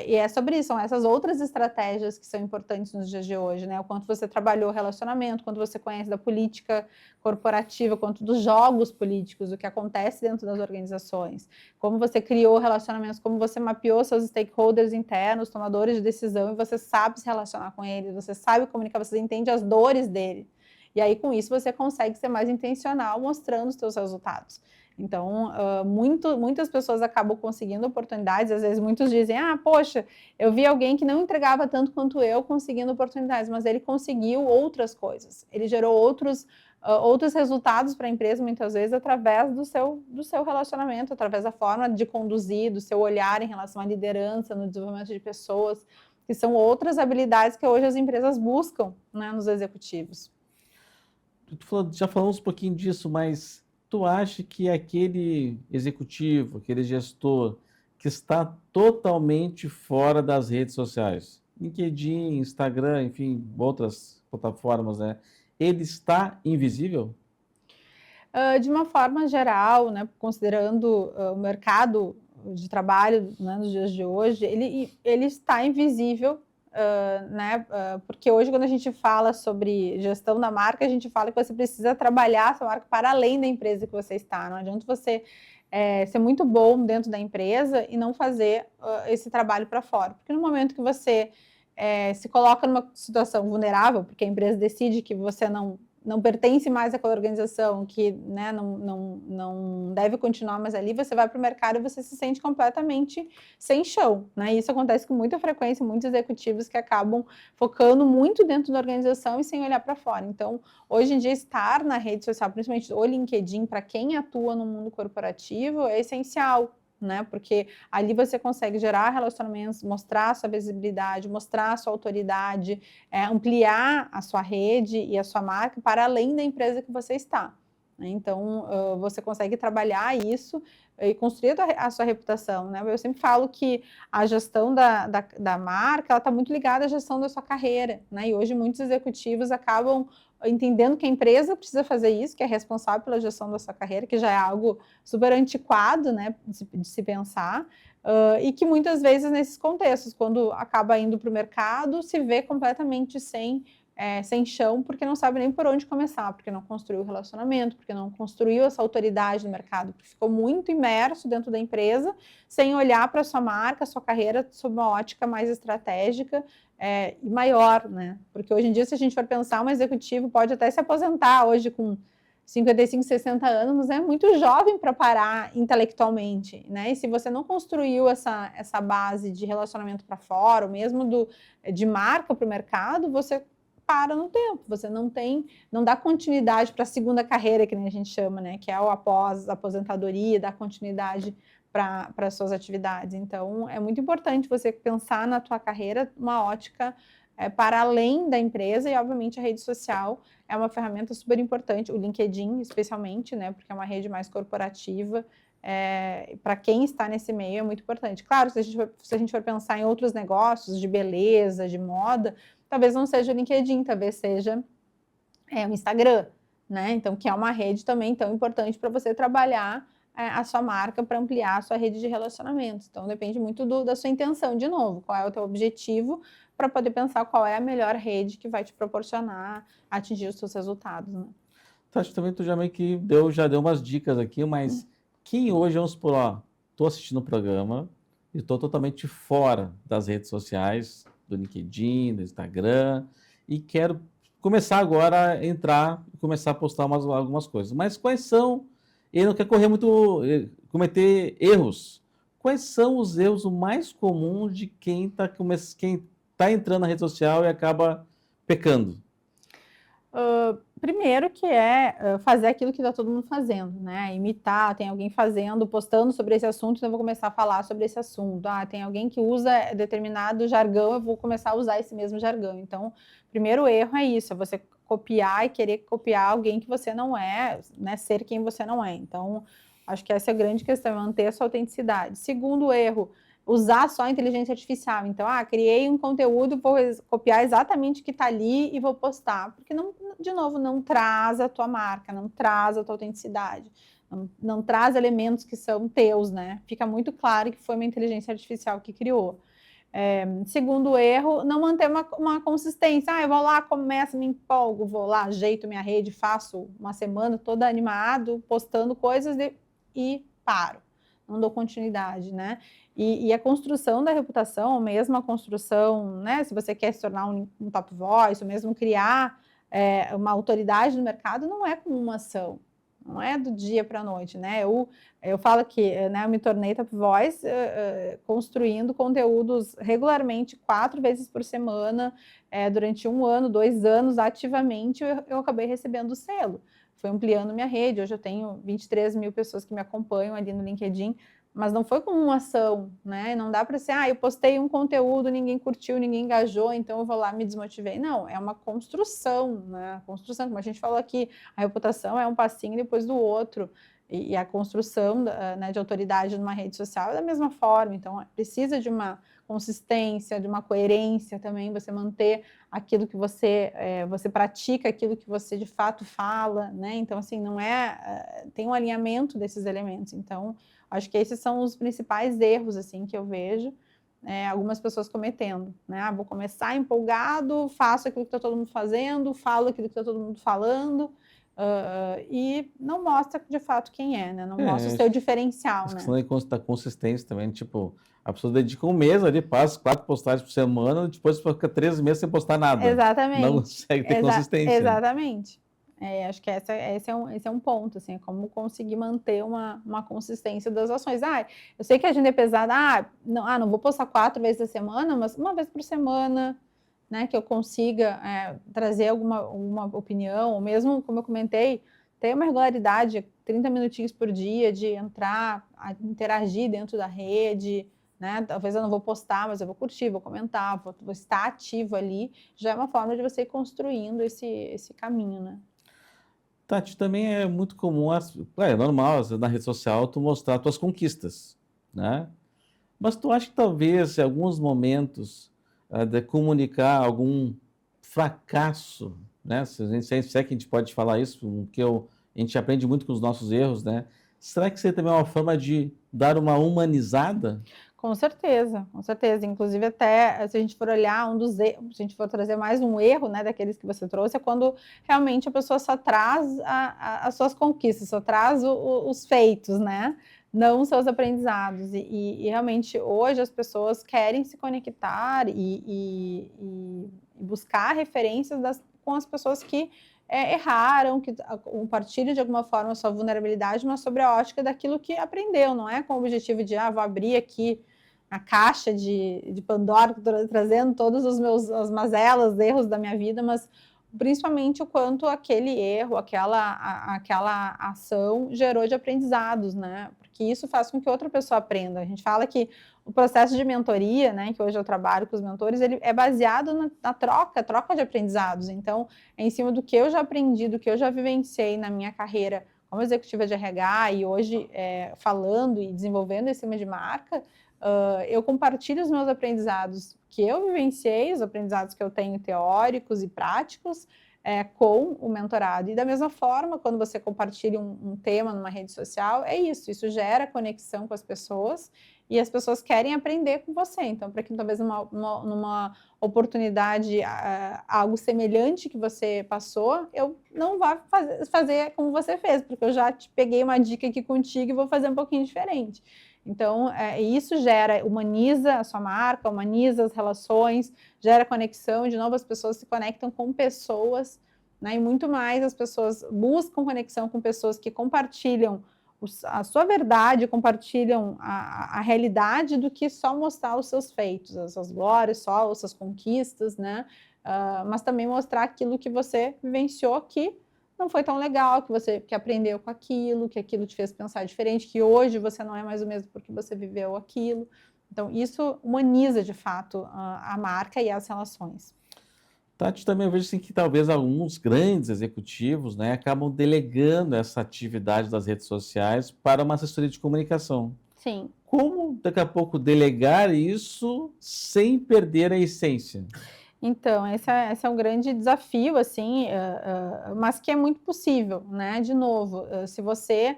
e é sobre isso, são essas outras estratégias que são importantes nos dias de hoje, né? O quanto você trabalhou o relacionamento, quanto você conhece da política corporativa, quanto dos jogos políticos, o que acontece dentro das organizações, como você criou relacionamentos, como você mapeou seus stakeholders internos, tomadores de decisão, e você sabe se relacionar com eles, você sabe comunicar, você entende as dores dele. E aí, com isso, você consegue ser mais intencional mostrando os seus resultados. Então, muitas pessoas acabam conseguindo oportunidades, às vezes muitos dizem, poxa, eu vi alguém que não entregava tanto quanto eu conseguindo oportunidades, mas ele conseguiu outras coisas, ele gerou outros resultados para a empresa, muitas vezes, através do seu relacionamento, através da forma de conduzir, do seu olhar em relação à liderança, no desenvolvimento de pessoas, que são outras habilidades que hoje as empresas buscam, né, nos executivos. Já falamos um pouquinho disso, mas tu acha que aquele executivo, aquele gestor que está totalmente fora das redes sociais, LinkedIn, Instagram, enfim, outras plataformas, né? Ele está invisível? De uma forma geral, né, considerando o mercado de trabalho, né, nos dias de hoje, ele está invisível, né, porque hoje quando a gente fala sobre gestão da marca, a gente fala que você precisa trabalhar a sua marca para além da empresa que você está. Não adianta você ser muito bom dentro da empresa e não fazer esse trabalho para fora, porque no momento que você se coloca numa situação vulnerável, porque a empresa decide que você não pertence mais àquela organização, que, né, não deve continuar mais ali, você vai para o mercado e você se sente completamente sem chão, né? Isso acontece com muita frequência, muitos executivos que acabam focando muito dentro da organização e sem olhar para fora. Então, hoje em dia, estar na rede social, principalmente o LinkedIn, para quem atua no mundo corporativo, é essencial, né? Porque ali você consegue gerar relacionamentos, mostrar a sua visibilidade, mostrar a sua autoridade, ampliar a sua rede e a sua marca para além da empresa que você está. Então, você consegue trabalhar isso e construir a sua reputação, né? Eu sempre falo que a gestão da marca, ela está muito ligada à gestão da sua carreira, né? E hoje muitos executivos acabam entendendo que a empresa precisa fazer isso, que é responsável pela gestão da sua carreira, que já é algo super antiquado, né, de se pensar, e que muitas vezes nesses contextos, quando acaba indo para o mercado, se vê completamente sem chão, porque não sabe nem por onde começar, porque não construiu o relacionamento, porque não construiu essa autoridade no mercado, porque ficou muito imerso dentro da empresa, sem olhar para a sua marca, a sua carreira, sob uma ótica mais estratégica, e maior, né? Porque hoje em dia, se a gente for pensar, um executivo pode até se aposentar hoje com 55, 60 anos, mas é muito jovem para parar intelectualmente, né? E se você não construiu essa base de relacionamento para fora, ou mesmo de marca para o mercado, você para no tempo, você não dá continuidade para a segunda carreira, que nem a gente chama, né? Que é o após a aposentadoria, dar continuidade para as suas atividades. Então, é muito importante você pensar na tua carreira uma ótica para além da empresa e, obviamente, a rede social é uma ferramenta super importante, o LinkedIn especialmente, né? Porque é uma rede mais corporativa. Para quem está nesse meio é muito importante. Claro, se a gente for pensar em outros negócios de beleza, de moda, talvez não seja o LinkedIn, talvez seja o Instagram, né? Então, que é uma rede também tão importante para você trabalhar a sua marca, para ampliar a sua rede de relacionamentos. Então, depende muito da sua intenção, de novo, qual é o teu objetivo, para poder pensar qual é a melhor rede que vai te proporcionar atingir os seus resultados, né? Acho que também tu já meio que já deu umas dicas aqui, mas quem hoje, vamos por lá, estou assistindo o programa e estou totalmente fora das redes sociais, do LinkedIn, do Instagram, e quero começar agora a entrar e começar a postar algumas coisas. Mas quais são, ele não quer cometer erros. Quais são os erros mais comuns de quem tá entrando na rede social e acaba pecando? Primeiro que fazer aquilo que está todo mundo fazendo, né? Imitar, tem alguém fazendo, postando sobre esse assunto, então eu vou começar a falar sobre esse assunto. Tem alguém que usa determinado jargão, eu vou começar a usar esse mesmo jargão. Então, primeiro erro é isso, é você copiar e querer copiar alguém que você não é, né? Ser quem você não é. Então, acho que essa é a grande questão, é manter a sua autenticidade. Segundo erro, usar só a inteligência artificial. Então, criei um conteúdo, vou copiar exatamente o que está ali e vou postar. Porque, de novo, não traz a tua marca, não traz a tua autenticidade, não traz elementos que são teus, né? Fica muito claro que foi uma inteligência artificial que criou. Segundo erro, não manter uma consistência. Eu vou lá, começo, me empolgo, vou lá, ajeito minha rede, faço uma semana toda animado, postando coisas e paro. Não dou continuidade, né? E a construção da reputação, ou mesmo a construção, né? Se você quer se tornar um top voice, ou mesmo criar uma autoridade no mercado não é com uma ação, não é do dia para a noite, né? Eu falo que, né, eu me tornei Top Voice construindo conteúdos regularmente, 4 vezes por semana, durante 1 ano, 2 anos, ativamente, eu acabei recebendo o selo. Fui ampliando minha rede, hoje eu tenho 23 mil pessoas que me acompanham ali no LinkedIn, mas não foi com uma ação, né? Não dá para ser, eu postei um conteúdo, ninguém curtiu, ninguém engajou, então eu vou lá me desmotivei. Não, é uma construção, né? Construção, como a gente falou aqui, a reputação é um passinho depois do outro, e a construção, né, de autoridade numa rede social é da mesma forma, então precisa de uma consistência, de uma coerência também, você manter aquilo que você pratica, aquilo que você de fato fala, né? Então, assim, não tem um alinhamento desses elementos, então acho que esses são os principais erros, assim, que eu vejo algumas pessoas cometendo, né? Vou começar empolgado, faço aquilo que está todo mundo fazendo, falo aquilo que está todo mundo falando, e não mostra de fato quem é, né? Não mostra o seu diferencial, Essa né? questão da consistência também, tipo, a pessoa dedica um mês ali, passa 4 postagens por semana, depois fica 13 meses sem postar nada. Exatamente. Não consegue ter consistência. Exatamente. Acho que esse é um ponto, assim, como conseguir manter uma consistência das ações. Eu sei que a agenda é pesada, não vou postar 4 vezes a semana, mas 1 vez por semana, né, que eu consiga trazer alguma opinião, ou mesmo, como eu comentei, ter uma regularidade, 30 minutinhos por dia de entrar, interagir dentro da rede, né? Talvez eu não vou postar, mas eu vou curtir, vou comentar, vou estar ativo ali, já é uma forma de você ir construindo esse caminho, né? Tati, também é muito comum, é normal, às vezes, na rede social, tu mostrar tuas conquistas, né? Mas tu acha que talvez, em alguns momentos, de comunicar algum fracasso, né? Se é que a gente pode falar isso, porque a gente aprende muito com os nossos erros, né? Será que isso aí também é uma forma de dar uma humanizada? Com certeza, com certeza. Inclusive, até se a gente for olhar se a gente for trazer mais um erro, né, daqueles que você trouxe, é quando realmente a pessoa só traz as suas conquistas, só traz os feitos, né? Não os seus aprendizados. E realmente hoje as pessoas querem se conectar e buscar referências com as pessoas que erraram, que compartilham de alguma forma a sua vulnerabilidade, mas sobre a ótica daquilo que aprendeu, não é com o objetivo de vou abrir aqui a caixa de Pandora, trazendo todos as mazelas, erros da minha vida, mas principalmente o quanto aquele erro, aquela ação gerou de aprendizados, né? Porque isso faz com que outra pessoa aprenda. A gente fala que o processo de mentoria, né, que hoje eu trabalho com os mentores, ele é baseado na troca de aprendizados. Então, é em cima do que eu já aprendi, do que eu já vivenciei na minha carreira como executiva de RH e hoje falando e desenvolvendo em cima de marca, eu compartilho os meus aprendizados que eu vivenciei, os aprendizados que eu tenho teóricos e práticos, com o mentorado. E da mesma forma, quando você compartilha um tema numa rede social, é isso gera conexão com as pessoas e as pessoas querem aprender com você. Então, para que talvez numa oportunidade, algo semelhante que você passou, eu não vá fazer como você fez, porque eu já te peguei uma dica aqui contigo e vou fazer um pouquinho diferente. Então, isso humaniza a sua marca, humaniza as relações, gera conexão, de novo as pessoas se conectam com pessoas, né? E muito mais as pessoas buscam conexão com pessoas que compartilham a sua verdade, compartilham a realidade do que só mostrar os seus feitos, as suas glórias, só as suas conquistas, né? Mas também mostrar aquilo que você vivenciou que não foi tão legal, que aprendeu com aquilo, que aquilo te fez pensar diferente, que hoje você não é mais o mesmo porque você viveu aquilo. Então, isso humaniza, de fato, a marca e as relações. Tati, também eu vejo assim, que talvez alguns grandes executivos, né, acabam delegando essa atividade das redes sociais para uma assessoria de comunicação. Sim. Como daqui a pouco delegar isso sem perder a essência? Então, esse é um grande desafio, assim, mas que é muito possível, né? De novo, se você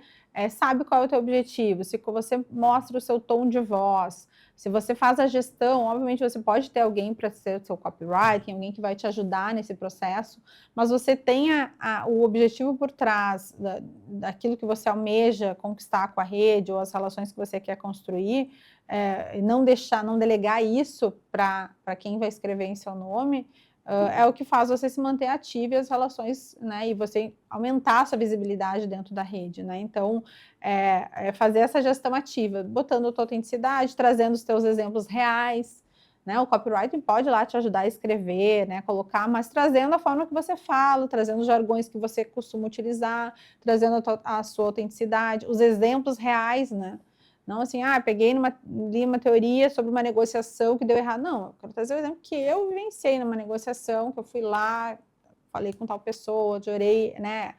sabe qual é o teu objetivo, se você mostra o seu tom de voz, se você faz a gestão, obviamente você pode ter alguém para ser o seu copywriting, alguém que vai te ajudar nesse processo, mas você tenha o objetivo por trás daquilo que você almeja conquistar com a rede ou as relações que você quer construir, e não delegar isso para quem vai escrever em seu nome, é o que faz você se manter ativo e as relações, né, e você aumentar a sua visibilidade dentro da rede, né? Então, fazer essa gestão ativa, botando a tua autenticidade, trazendo os teus exemplos reais, né? O copywriting pode lá te ajudar a escrever, né, colocar, mas trazendo a forma que você fala, trazendo os jargões que você costuma utilizar, trazendo a sua autenticidade, os exemplos reais, né? Não assim, li uma teoria sobre uma negociação que deu errado. Não, eu quero trazer o exemplo que eu vivenciei numa negociação, que eu fui lá, falei com tal pessoa, chorei, né?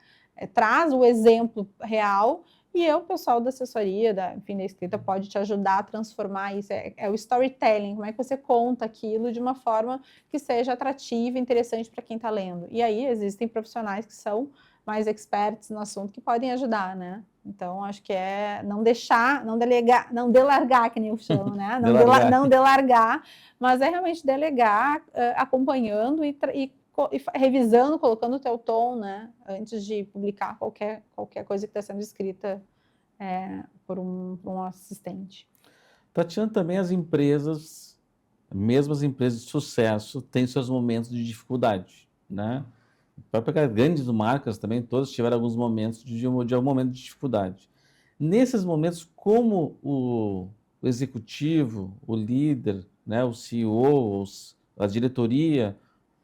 Traz o exemplo real e o pessoal da assessoria, da escrita, pode te ajudar a transformar isso. É o storytelling, como é que você conta aquilo de uma forma que seja atrativa e interessante para quem está lendo. E aí existem profissionais que são mais experts no assunto que podem ajudar, né? Então, acho que não deixar, não delegar, não delargar, que nem eu chamo, né? Não delargar, mas é realmente delegar, acompanhando e revisando, colocando o teu tom, né? Antes de publicar qualquer coisa que está sendo escrita por um assistente. Tatiana, também as empresas, mesmo as empresas de sucesso, têm seus momentos de dificuldade, né? Para pegar grandes marcas também, todas tiveram alguns momentos de algum momento de dificuldade. Nesses momentos, como o executivo, o líder, né, o CEO, a diretoria,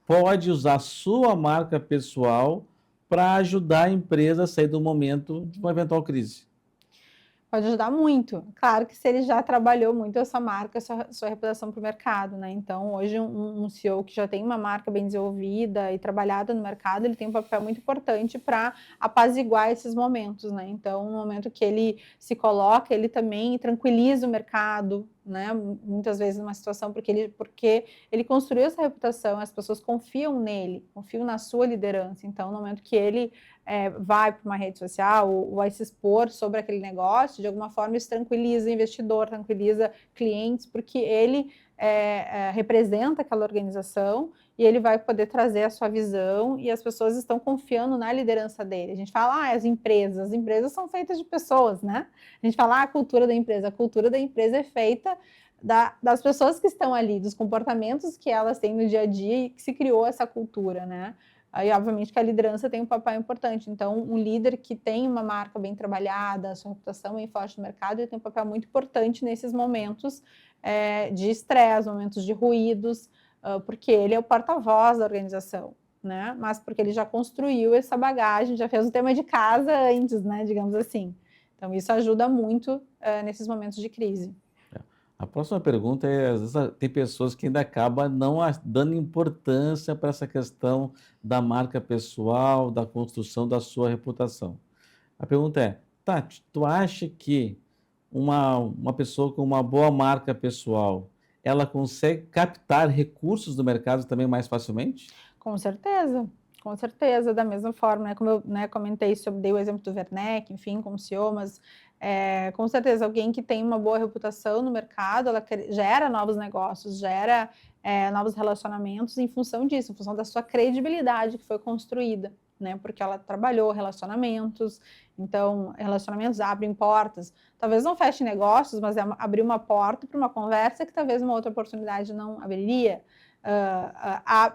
pode usar a sua marca pessoal para ajudar a empresa a sair do momento de uma eventual crise? Pode ajudar muito. Claro que se ele já trabalhou muito essa marca, sua reputação para o mercado, né? Então, hoje, um CEO que já tem uma marca bem desenvolvida e trabalhada no mercado, ele tem um papel muito importante para apaziguar esses momentos, né? Então, no momento que ele se coloca, ele também tranquiliza o mercado, né? Muitas vezes numa situação porque ele construiu essa reputação, as pessoas confiam nele, confiam na sua liderança. Então, no momento que ele vai para uma rede social ou vai se expor sobre aquele negócio, de alguma forma isso tranquiliza o investidor, tranquiliza clientes, porque ele representa aquela organização e ele vai poder trazer a sua visão e as pessoas estão confiando na liderança dele. A gente fala, as empresas são feitas de pessoas, né? A gente fala, a cultura da empresa é feita das pessoas que estão ali, dos comportamentos que elas têm no dia a dia e que se criou essa cultura, né? Aí, obviamente, que a liderança tem um papel importante. Então, um líder que tem uma marca bem trabalhada, a sua reputação bem forte no mercado, ele tem um papel muito importante nesses momentos de estresse, momentos de ruídos, porque ele é o porta-voz da organização, né? Mas porque ele já construiu essa bagagem, já fez o tema de casa antes, né? Digamos assim. Então, isso ajuda muito nesses momentos de crise. A próxima pergunta às vezes tem pessoas que ainda acabam não dando importância para essa questão da marca pessoal, da construção da sua reputação. A pergunta é, Tati, tu acha que uma pessoa com uma boa marca pessoal, ela consegue captar recursos do mercado também mais facilmente? Com certeza, da mesma forma, né, como eu comentei dei o exemplo do Werneck, enfim, como CEO, mas com certeza alguém que tem uma boa reputação no mercado, ela gera novos negócios, gera novos relacionamentos em função disso, em função da sua credibilidade que foi construída, né, porque ela trabalhou relacionamentos, então relacionamentos abrem portas, talvez não feche negócios, mas abrir uma porta para uma conversa que talvez uma outra oportunidade não abriria.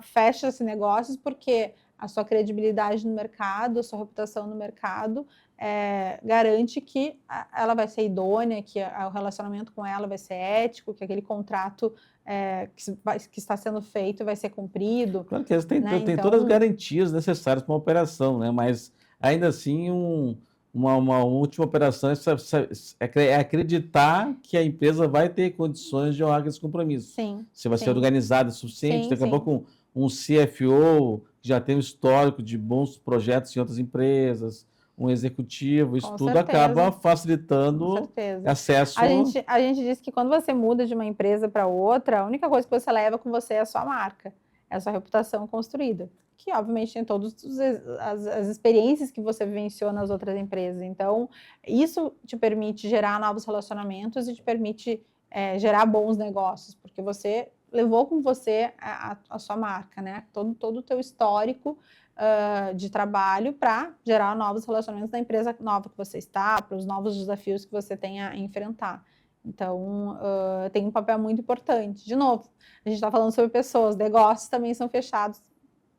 Fecha-se negócios porque a sua credibilidade no mercado, a sua reputação no mercado garante que ela vai ser idônea, que o relacionamento com ela vai ser ético, que aquele contrato que está sendo feito vai ser cumprido. Claro que eles têm, né? tem todas as garantias necessárias para uma operação, né? Mas ainda assim uma última operação é acreditar que a empresa vai ter condições de honrar esse compromisso. Sim, Se vai ser organizada o suficiente, sim, daqui a pouco um CFO que já tem um histórico de bons projetos em outras empresas, um executivo, isso tudo acaba facilitando acesso. A gente diz que quando você muda de uma empresa para outra, a única coisa que você leva com você é a sua marca, é a sua reputação construída, que obviamente tem todas as experiências que você vivenciou nas outras empresas. Então, isso te permite gerar novos relacionamentos e te permite gerar bons negócios, porque você levou com você a sua marca, né? Todo o teu histórico de trabalho para gerar novos relacionamentos na empresa nova que você está, para os novos desafios que você tem a enfrentar. Então, tem um papel muito importante. De novo, a gente está falando sobre pessoas, negócios também são fechados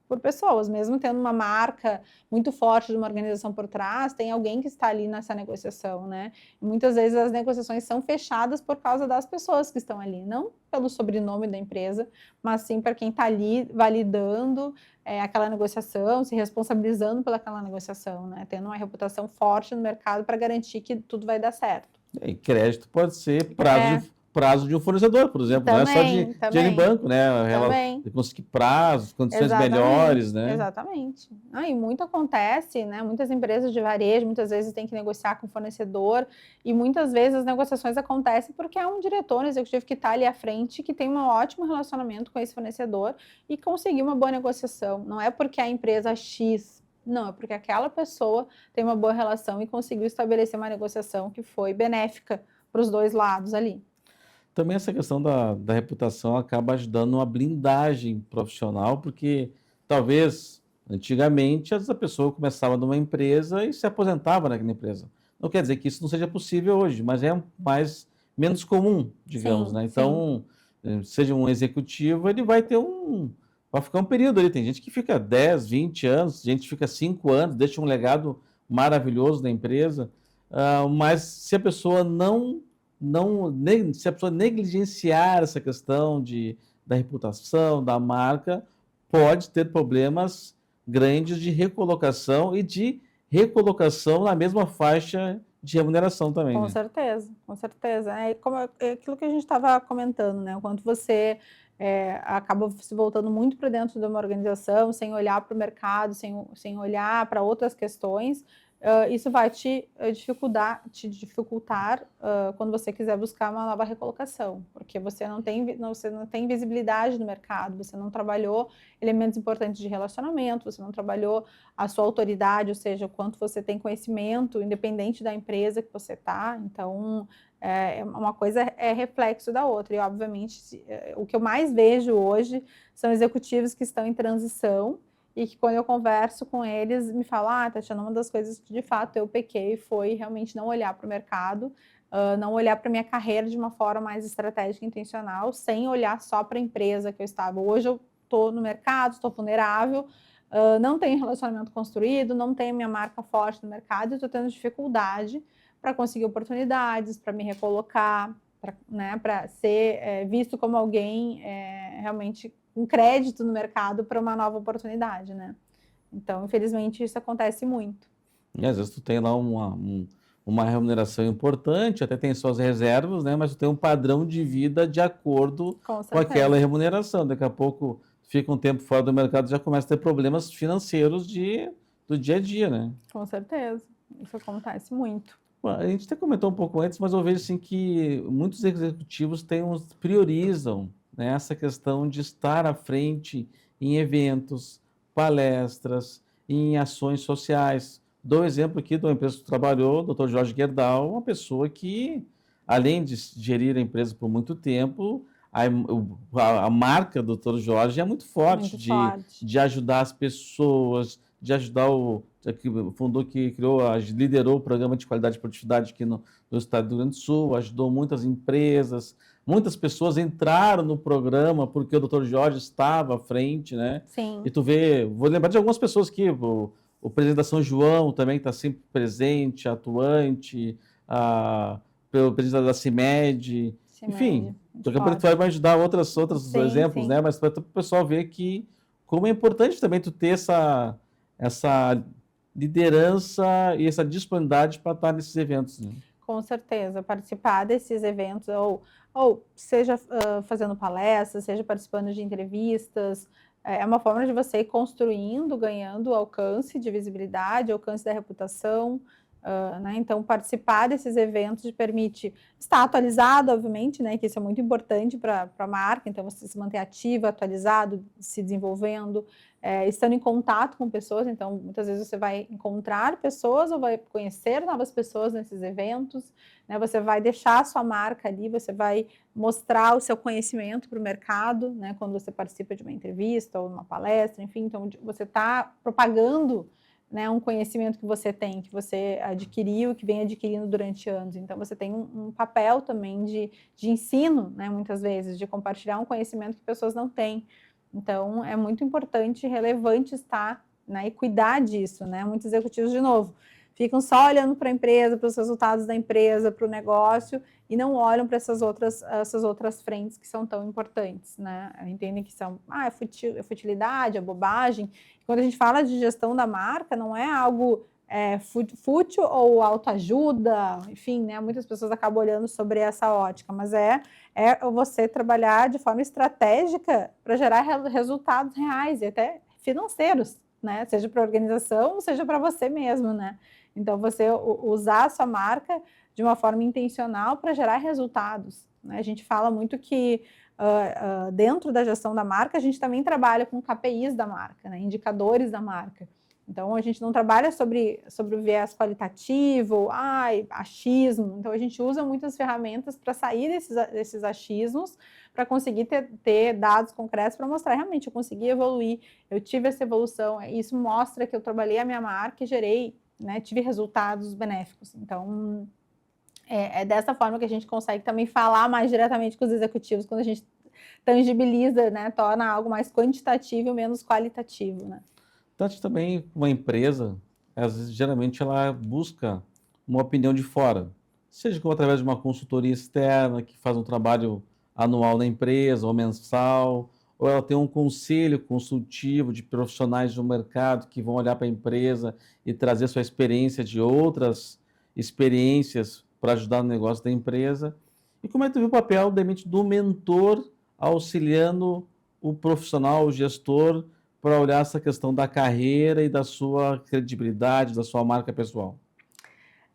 por pessoas, mesmo tendo uma marca muito forte de uma organização por trás, tem alguém que está ali nessa negociação, né? E muitas vezes as negociações são fechadas por causa das pessoas que estão ali, não pelo sobrenome da empresa, mas sim para quem está ali validando aquela negociação, se responsabilizando pelaquela negociação, né? Tendo uma reputação forte no mercado para garantir que tudo vai dar certo. E crédito pode ser É, prazo de um fornecedor, por exemplo, não é só de dinheiro em banco, né? também. De conseguir prazos, condições Exatamente, melhores, né? exatamente. E muito acontece, né? Muitas empresas de varejo, muitas vezes têm que negociar com o fornecedor, e muitas vezes as negociações acontecem porque é um diretor, um executivo que está ali à frente, que tem um ótimo relacionamento com esse fornecedor e conseguiu uma boa negociação. Não é porque a empresa X, não, é porque aquela pessoa tem uma boa relação e conseguiu estabelecer uma negociação que foi benéfica para os dois lados ali. Também essa questão da reputação acaba ajudando uma blindagem profissional, porque talvez antigamente essa pessoa começava numa empresa e se aposentava naquela empresa. Não quer dizer que isso não seja possível hoje, mas é menos comum, digamos, Sim, né? sim. Então, seja um executivo, ele vai ficar um período ali. Tem gente que fica 10, 20 anos, gente que fica 5 anos, deixa um legado maravilhoso na empresa, mas se a pessoa se a pessoa negligenciar essa questão da reputação, da marca, pode ter problemas grandes de recolocação e de recolocação na mesma faixa de remuneração também, Com né? certeza, com certeza. É aquilo que a gente estava comentando, né? O quanto você acaba se voltando muito para dentro de uma organização, sem olhar para o mercado, sem olhar para outras questões, isso vai te dificultar quando você quiser buscar uma nova recolocação, porque você não tem visibilidade no mercado, você não trabalhou elementos importantes de relacionamento, você não trabalhou a sua autoridade, ou seja, o quanto você tem conhecimento, independente da empresa que você está. Então, uma coisa é reflexo da outra. E, obviamente, o que eu mais vejo hoje são executivos que estão em transição e que, quando eu converso com eles, me falam: Tatiana, uma das coisas que, de fato, eu pequei foi realmente não olhar para o mercado, não olhar para a minha carreira de uma forma mais estratégica e intencional, sem olhar só para a empresa que eu estava. Hoje eu estou no mercado, estou vulnerável, não tenho relacionamento construído, não tenho minha marca forte no mercado e estou tendo dificuldade para conseguir oportunidades, para me recolocar, para ser visto como alguém realmente com crédito no mercado para uma nova oportunidade, né? Então, infelizmente, isso acontece muito. E às vezes tu tem lá uma remuneração importante, até tem suas reservas, né? Mas tu tem um padrão de vida de acordo Com com aquela certeza, remuneração. Daqui a pouco fica um tempo fora do mercado, já começa a ter problemas financeiros do dia a dia, né? com certeza. Isso acontece muito. Bom, a gente até comentou um pouco antes, mas eu vejo assim que muitos executivos priorizam, né, essa questão de estar à frente em eventos, palestras, em ações sociais. Dou exemplo aqui de uma empresa que trabalhou, o Dr. Jorge Gerdau, uma pessoa que, além de gerir a empresa por muito tempo, a marca do Dr. Jorge é muito forte Muito forte. de ajudar as pessoas, de ajudar que criou, liderou o programa de qualidade e produtividade aqui no estado do Rio Grande do Sul, ajudou muitas empresas, muitas pessoas entraram no programa porque o Dr. Jorge estava à frente, né? E Sim, tu vê, vou lembrar de algumas pessoas aqui, o presidente da São João também está sempre presente, atuante, o presidente da CIMED, se enfim, mede. Muito daqui a pouco tu forte. vai ajudar outros Sim, exemplos, sim. né? Mas para o pessoal ver que como é importante também tu ter essa liderança e essa disponibilidade para estar nesses eventos, né? Com certeza, participar desses eventos, ou seja fazendo palestras, seja participando de entrevistas, é uma forma de você ir construindo, ganhando alcance de visibilidade, alcance da reputação, né? Então, participar desses eventos te permite estar atualizado, obviamente, né? Que isso é muito importante para a marca, então você se manter ativo, atualizado, se desenvolvendo, estando em contato com pessoas. Então, muitas vezes você vai encontrar pessoas ou vai conhecer novas pessoas nesses eventos, né? Você vai deixar a sua marca ali, você vai mostrar o seu conhecimento para o mercado, né? Quando você participa de uma entrevista ou uma palestra, enfim, então você está propagando né, um conhecimento que você tem, que você adquiriu, que vem adquirindo durante anos. Então, você tem um papel também de ensino, né, muitas vezes, de compartilhar um conhecimento que pessoas não têm. Então, é muito importante e relevante estar, né, e cuidar disso, né? Muitos executivos, de novo, ficam só olhando para a empresa, para os resultados da empresa, para o negócio, e não olham para essas outras frentes que são tão importantes, né? Entendem que são, é futilidade, é bobagem. Quando a gente fala de gestão da marca, não é algo fútil ou autoajuda, enfim, né? Muitas pessoas acabam olhando sobre essa ótica, mas é você trabalhar de forma estratégica para gerar resultados reais e até financeiros, né? Seja para a organização, seja para você mesmo, né? Então, você usar a sua marca de uma forma intencional para gerar resultados, né? A gente fala muito que dentro da gestão da marca, a gente também trabalha com KPIs da marca, né? Indicadores da marca. Então, a gente não trabalha sobre o viés qualitativo, achismo. Então, a gente usa muitas ferramentas para sair desses achismos, para conseguir ter dados concretos para mostrar realmente eu consegui evoluir, eu tive essa evolução. Isso mostra que eu trabalhei a minha marca e gerei, né, tive resultados benéficos. Então, é dessa forma que a gente consegue também falar mais diretamente com os executivos, quando a gente tangibiliza, né, torna algo mais quantitativo e menos qualitativo, né? Tanto também uma empresa, às vezes, geralmente ela busca uma opinião de fora, seja como através de uma consultoria externa que faz um trabalho anual na empresa ou mensal, ou ela tem um conselho consultivo de profissionais do mercado que vão olhar para a empresa e trazer sua experiência de outras experiências para ajudar no negócio da empresa. E como é que tu vê o papel, de repente, do mentor auxiliando o profissional, o gestor, para olhar essa questão da carreira e da sua credibilidade, da sua marca pessoal?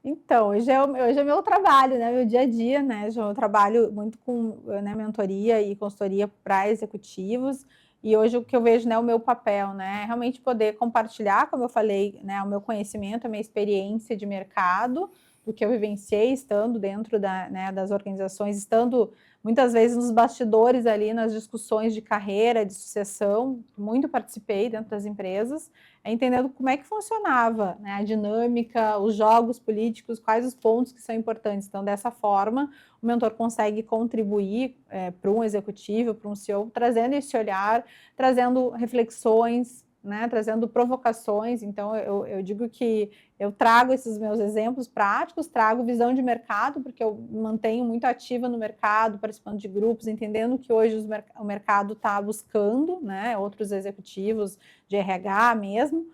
Então, hoje é meu trabalho, né? Meu dia a dia, né? Eu trabalho muito com, né, mentoria e consultoria para executivos. E hoje o que eu vejo, né, o meu papel, né, é realmente poder compartilhar, como eu falei, né, o meu conhecimento, a minha experiência de mercado, do que eu vivenciei estando dentro né, das organizações, estando muitas vezes nos bastidores ali, nas discussões de carreira, de sucessão, muito participei dentro das empresas, entendendo como é que funcionava, né, a dinâmica, os jogos políticos, quais os pontos que são importantes. Então, dessa forma, o mentor consegue contribuir para um executivo, para um CEO, trazendo esse olhar, trazendo reflexões, né, trazendo provocações. Então, eu digo que eu trago esses meus exemplos práticos, trago visão de mercado, porque eu me mantenho muito ativa no mercado, participando de grupos, entendendo que hoje o mercado está buscando, né, outros executivos de RH mesmo,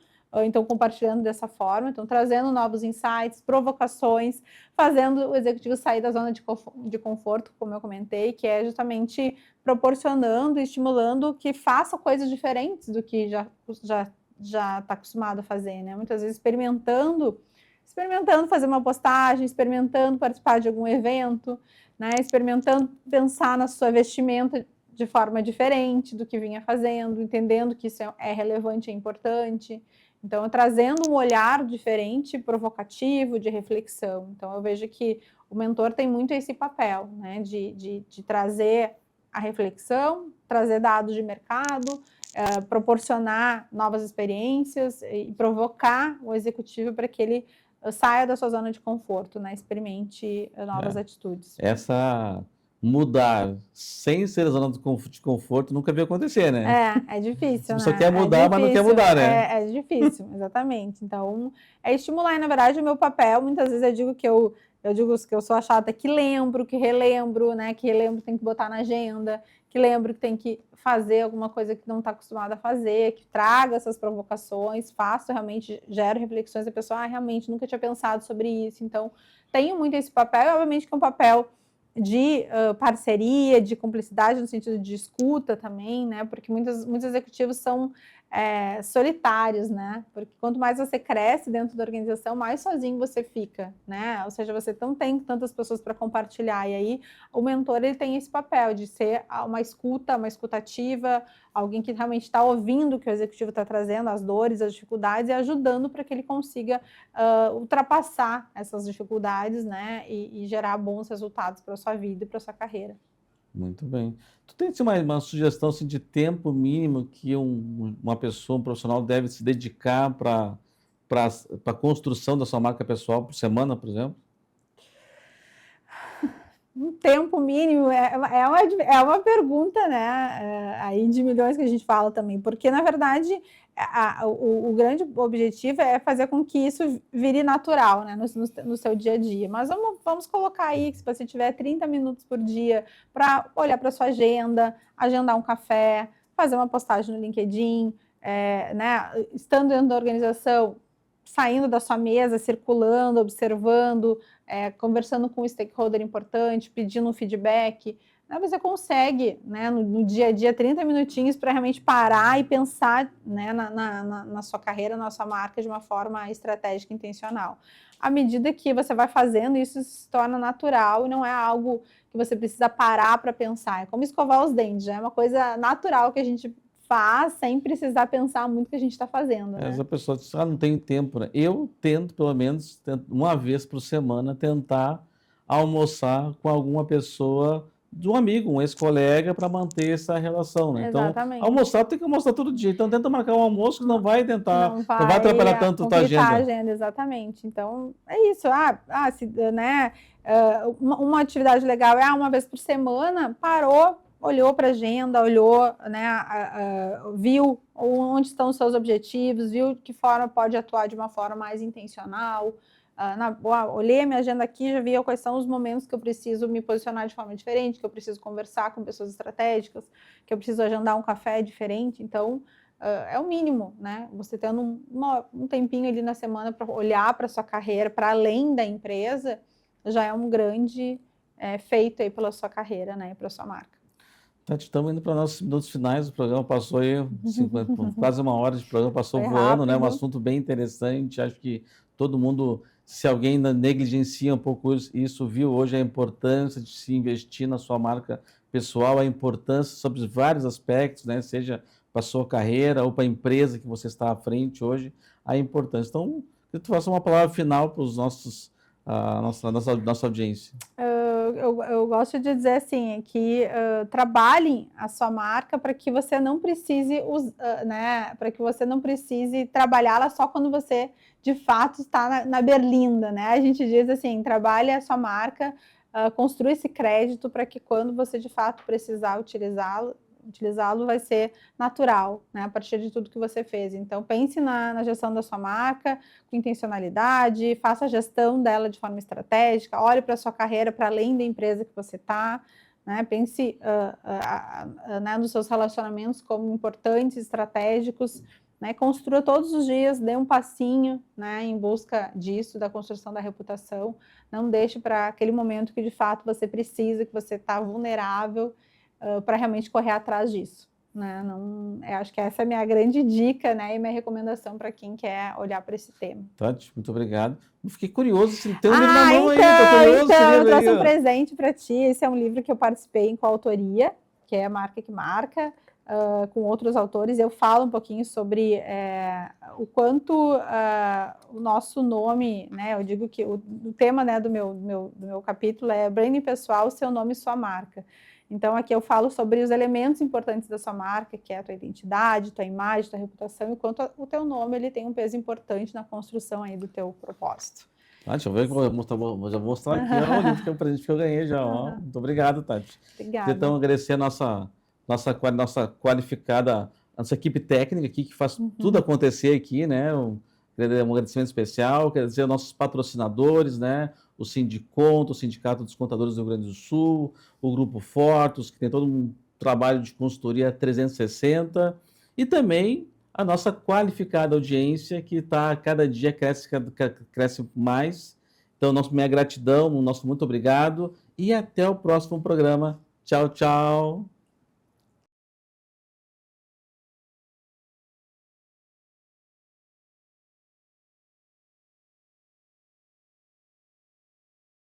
então compartilhando dessa forma, então trazendo novos insights, provocações, fazendo o executivo sair da zona de conforto, como eu comentei, que é justamente proporcionando e estimulando que faça coisas diferentes do que já está acostumado a fazer, né? Muitas vezes experimentando fazer uma postagem, experimentando participar de algum evento, né? Experimentando pensar na sua vestimenta de forma diferente do que vinha fazendo, entendendo que isso é relevante, é importante. Então, trazendo um olhar diferente, provocativo, de reflexão. Então, eu vejo que o mentor tem muito esse papel, né? De trazer a reflexão, trazer dados de mercado, proporcionar novas experiências e provocar o executivo para que ele saia da sua zona de conforto, né? Experimente novas atitudes. Essa mudar sem ser a zona de conforto nunca vi acontecer, né? É difícil, A né? pessoa quer mudar, mas não quer mudar, né? É difícil, exatamente. Então, é estimular. E, na verdade, o meu papel, muitas vezes eu digo que eu sou a chata que lembro, que relembro, né? Que relembro tem que botar na agenda, que lembro que tem que fazer alguma coisa que não está acostumada a fazer, que traga essas provocações, faço realmente, gero reflexões, a pessoa, realmente nunca tinha pensado sobre isso. Então, tenho muito esse papel, e obviamente que é um papel de parceria, de cumplicidade no sentido de escuta também, né? Porque muitos executivos são solitários, né? Porque quanto mais você cresce dentro da organização, mais sozinho você fica, né? Ou seja, você não tem tantas pessoas para compartilhar. E aí o mentor ele tem esse papel de ser uma escutativa, alguém que realmente está ouvindo o que o executivo está trazendo, as dores, as dificuldades, e ajudando para que ele consiga ultrapassar essas dificuldades, né? E gerar bons resultados para a sua vida e para a sua carreira. Muito bem. Tu tem assim, uma sugestão assim, de tempo mínimo que uma pessoa, um profissional deve se dedicar para para a construção da sua marca pessoal por semana, por exemplo? Um tempo mínimo é uma pergunta, né? Aí de milhões que a gente fala também, porque na verdade o grande objetivo é fazer com que isso vire natural, né, no seu dia a dia. Mas vamos colocar aí que se você tiver 30 minutos por dia para olhar para sua agenda, agendar um café, fazer uma postagem no LinkedIn, né, estando dentro da organização, saindo da sua mesa, circulando, observando, conversando com um stakeholder importante, pedindo um feedback, né, você consegue, né, no dia a dia, 30 minutinhos para realmente parar e pensar, né, na sua carreira, na sua marca de uma forma estratégica e intencional. À medida que você vai fazendo, isso se torna natural e não é algo que você precisa parar para pensar. É como escovar os dentes, já é uma coisa natural que a gente faz sem precisar pensar muito o que a gente está fazendo, né? Essa pessoa diz, não tenho tempo, né? Eu tento, pelo menos, uma vez por semana, tentar almoçar com alguma pessoa, de um amigo, um ex-colega, para manter essa relação, né? Então, Exatamente. almoçar tem que almoçar todo dia. Então, tenta marcar um almoço que não vai Não vai atrapalhar tanto a tua conflitar a agenda. agenda, exatamente. Então, é isso. Né, uma atividade legal é uma vez por semana, parou, olhou para a agenda, olhou, né, viu onde estão os seus objetivos, viu de que forma pode atuar de uma forma mais intencional. Olhei a minha agenda aqui, já vi quais são os momentos que eu preciso me posicionar de forma diferente, que eu preciso conversar com pessoas estratégicas, que eu preciso agendar um café diferente. Então, é o mínimo, né? Você tendo um tempinho ali na semana para olhar para a sua carreira, para além da empresa, já é um grande feito aí pela sua carreira, né? Para a sua marca. Tati, estamos indo para nossos minutos finais. O programa passou aí quase uma hora de programa, passou voando, né? Um assunto bem interessante. Acho que todo mundo, se alguém negligencia um pouco isso, viu hoje a importância de se investir na sua marca pessoal, a importância sobre vários aspectos, né? Seja para a sua carreira ou para a empresa que você está à frente hoje, a importância. Então, que tu faça uma palavra final para os nossa audiência. Eu gosto de dizer assim, que trabalhem a sua marca para que você não precise, né, para que você não precise trabalhá-la só quando você de fato está na berlinda, né? A gente diz assim, trabalhe a sua marca, construa esse crédito para que quando você de fato precisar utilizá-lo vai ser natural, né, a partir de tudo que você fez. Então, pense na gestão da sua marca com intencionalidade, faça a gestão dela de forma estratégica, olhe para a sua carreira para além da empresa que você está, né, pense né, nos seus relacionamentos como importantes, estratégicos, né, construa todos os dias, dê um passinho, né, em busca disso, da construção da reputação, não deixe para aquele momento que de fato você precisa, que você está vulnerável, para realmente correr atrás disso, né? Eu acho que essa é a minha grande dica, né, e minha recomendação para quem quer olhar para esse tema. Tati, muito obrigado. Eu fiquei curioso, se tem um livro na mão aí, tô curioso. Então, eu trouxe um presente para ti. Esse é um livro que eu participei em coautoria, que é a Marca que Marca, com outros autores. Eu falo um pouquinho sobre o quanto o nosso nome, né, eu digo que o tema, né, do meu capítulo é branding pessoal, seu nome e sua marca. Então, aqui eu falo sobre os elementos importantes da sua marca, que é a tua identidade, tua imagem, tua reputação, e quanto o teu nome ele tem um peso importante na construção aí do teu propósito. Deixa eu ver, já vou mostrar aqui o livro que é um presente que eu ganhei já. Ó. Muito obrigado, Tati. Obrigada. Então, agradecer a nossa qualificada, nossa equipe técnica aqui, que faz tudo acontecer aqui, né? Um agradecimento especial, quer dizer, nossos patrocinadores, né? O Sindiconto, o Sindicato dos Contadores do Rio Grande do Sul, o Grupo Fortus, que tem todo um trabalho de consultoria 360, e também a nossa qualificada audiência, que cada dia cresce mais. Então, minha gratidão, nosso muito obrigado, e até o próximo programa. Tchau, tchau.